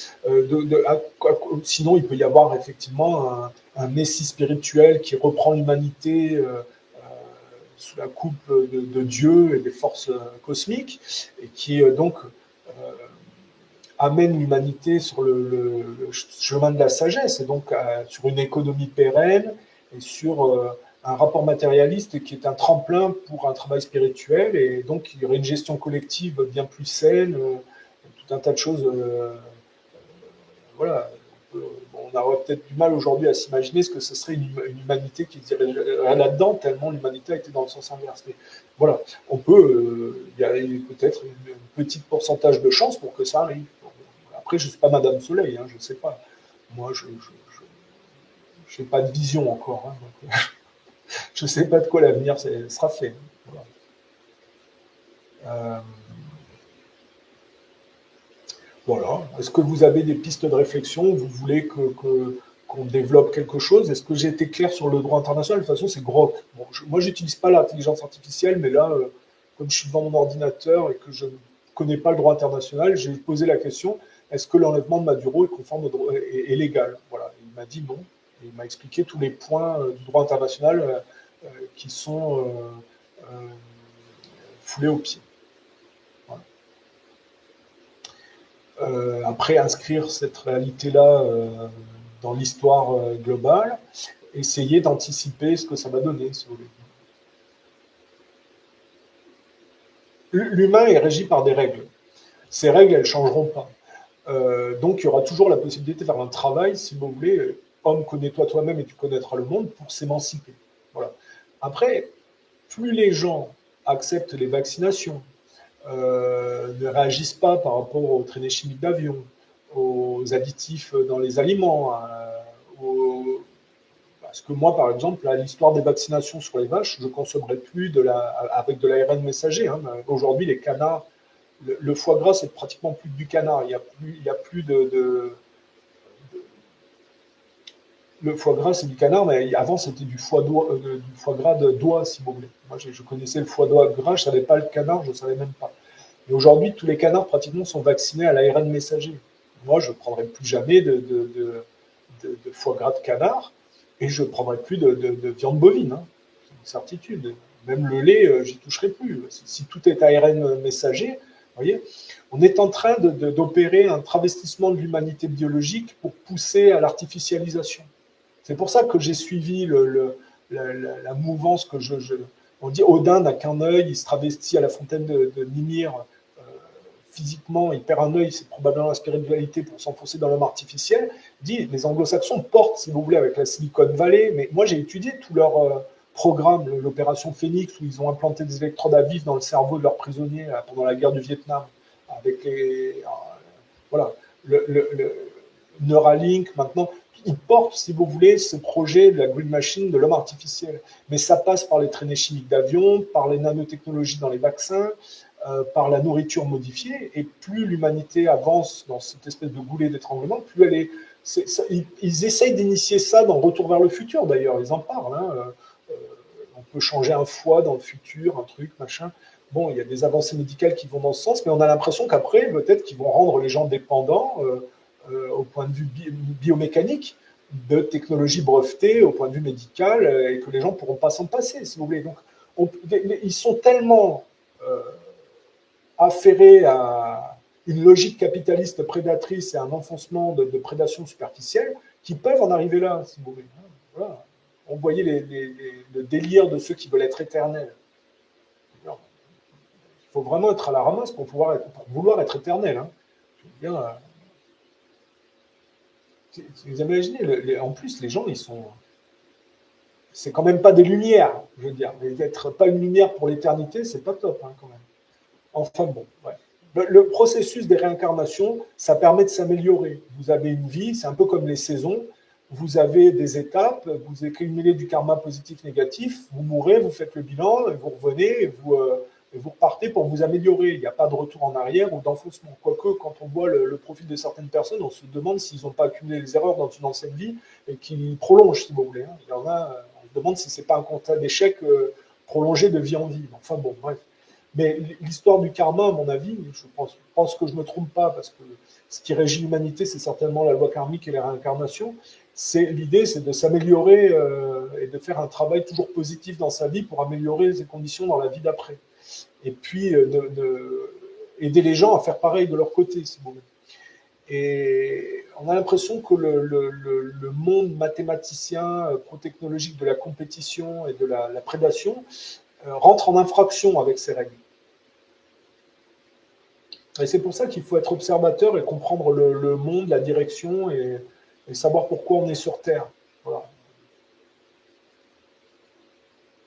Sinon, il peut y avoir effectivement un messie spirituel qui reprend l'humanité sous la coupe de Dieu et des forces cosmiques, et qui donc amène l'humanité sur le chemin de la sagesse, et donc sur une économie pérenne et sur un rapport matérialiste qui est un tremplin pour un travail spirituel, et donc il y aurait une gestion collective bien plus saine, tout un tas de choses. Voilà. On aurait peut-être du mal aujourd'hui à s'imaginer ce que ce serait une humanité qui dirait là-dedans, tellement l'humanité a été dans le sens inverse. Mais voilà, on peut, il y a peut-être un petit pourcentage de chance pour que ça arrive. Après, je ne suis pas Madame Soleil, hein, je ne sais pas. Moi, je n'ai pas de vision encore. Hein, donc, je ne sais pas de quoi l'avenir sera fait. Voilà. Voilà. Est-ce que vous avez des pistes de réflexion? Vous voulez qu'on développe quelque chose? Est-ce que j'ai été clair sur le droit international? De toute façon, c'est gros. Bon, moi, je n'utilise pas l'intelligence artificielle, mais là, comme je suis devant mon ordinateur et que je ne connais pas le droit international, j'ai posé la question, est-ce que l'enlèvement de Maduro est conforme au droit, est légal? Voilà. Il m'a dit non. Et il m'a expliqué tous les points du droit international qui sont foulés aux pieds. Après, inscrire cette réalité-là dans l'histoire globale, essayer d'anticiper ce que ça va donner, si vous voulez. L'humain est régi par des règles. Ces règles, elles ne changeront pas. Donc, il y aura toujours la possibilité de faire un travail, si vous voulez, homme, connais-toi toi-même et tu connaîtras le monde, pour s'émanciper. Voilà. Après, plus les gens acceptent les vaccinations, ne réagissent pas par rapport aux traînées chimiques d'avion, aux additifs dans les aliments, parce que moi, par exemple, l'histoire des vaccinations sur les vaches, je ne consommerai plus avec de l'ARN messager. Hein. Aujourd'hui, les canards, le foie gras, c'est pratiquement plus du canard. Il y a plus le foie gras, c'est du canard, mais avant, c'était du foie gras d'oie, si vous voulez. Moi, je connaissais le foie d'oie gras, je ne savais pas le canard, je ne savais même pas. Et aujourd'hui, tous les canards, pratiquement, sont vaccinés à l'ARN messager. Moi, je ne prendrai plus jamais de foie gras de canard, et je ne prendrai plus de viande bovine. Hein. C'est une certitude. Même le lait, j'y toucherai plus. Si tout est ARN messager, vous voyez, on est en train d'opérer un travestissement de l'humanité biologique pour pousser à l'artificialisation. C'est pour ça que j'ai suivi la mouvance que on dit Odin n'a qu'un œil, il se travestit à la fontaine de Mimir physiquement, il perd un œil, c'est probablement la spiritualité pour s'enfoncer dans l'homme artificiel. Il dit les anglo-saxons portent, si vous voulez, avec la Silicon Valley, mais moi j'ai étudié tout leur programme, l'opération Phoenix, où ils ont implanté des électrodes à vif dans le cerveau de leurs prisonniers pendant la guerre du Vietnam, avec voilà, le Neuralink maintenant, ils portent, si vous voulez, ce projet de la Green Machine, de l'homme artificiel. Mais ça passe par les traînées chimiques d'avion, par les nanotechnologies dans les vaccins, par la nourriture modifiée. Et plus l'humanité avance dans cette espèce de goulet d'étranglement, plus elle est. Ils essayent d'initier ça dans Retour vers le futur, d'ailleurs, ils en parlent. Hein. On peut changer un foie dans le futur, un truc, machin. Bon, il y a des avancées médicales qui vont dans ce sens, mais on a l'impression qu'après, peut-être qu'ils vont rendre les gens dépendants au point de vue biomécanique de technologies brevetées au point de vue médical et que les gens ne pourront pas s'en passer, si vous voulez. Donc, ils sont tellement affairés à une logique capitaliste prédatrice et un enfoncement de prédation superficielle qui peuvent en arriver là, si vous voulez. Voilà. On voyait le délire de ceux qui veulent être éternels. Il faut vraiment être à la ramasse pour vouloir être éternel. Hein. Je veux dire, vous imaginez, en plus, les gens, ils sont. C'est quand même pas des lumières, je veux dire. Mais d'être pas une lumière pour l'éternité, c'est pas top, hein, quand même. Enfin bon, ouais. Le processus des réincarnations, ça permet de s'améliorer. Vous avez une vie, c'est un peu comme les saisons. Vous avez des étapes, vous accumulez du karma positif, négatif, vous mourrez, vous faites le bilan, et vous revenez, et vous repartez pour vous améliorer. Il n'y a pas de retour en arrière ou d'enfoncement. Quoique, quand on voit le profil de certaines personnes, on se demande s'ils n'ont pas accumulé les erreurs dans une ancienne vie et qu'ils prolongent, si vous voulez. Hein. Il y en a, on se demande si ce n'est pas un constat d'échec prolongé de vie en vie. Enfin bon, bref. Mais l'histoire du karma, à mon avis, je pense que je ne me trompe pas, parce que ce qui régit l'humanité, c'est certainement la loi karmique et les réincarnations. L'idée, c'est de s'améliorer et de faire un travail toujours positif dans sa vie pour améliorer ses conditions dans la vie d'après. Et puis, aider les gens à faire pareil de leur côté, si vous voulez. Et on a l'impression que le monde mathématicien, pro-technologique de la compétition et de la prédation rentre en infraction avec ces règles. Et c'est pour ça qu'il faut être observateur et comprendre le monde, la direction et savoir pourquoi on est sur Terre. Voilà.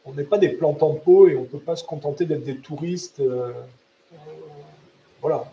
On n'est pas des plantants de peau et on ne peut pas se contenter d'être des touristes. Voilà.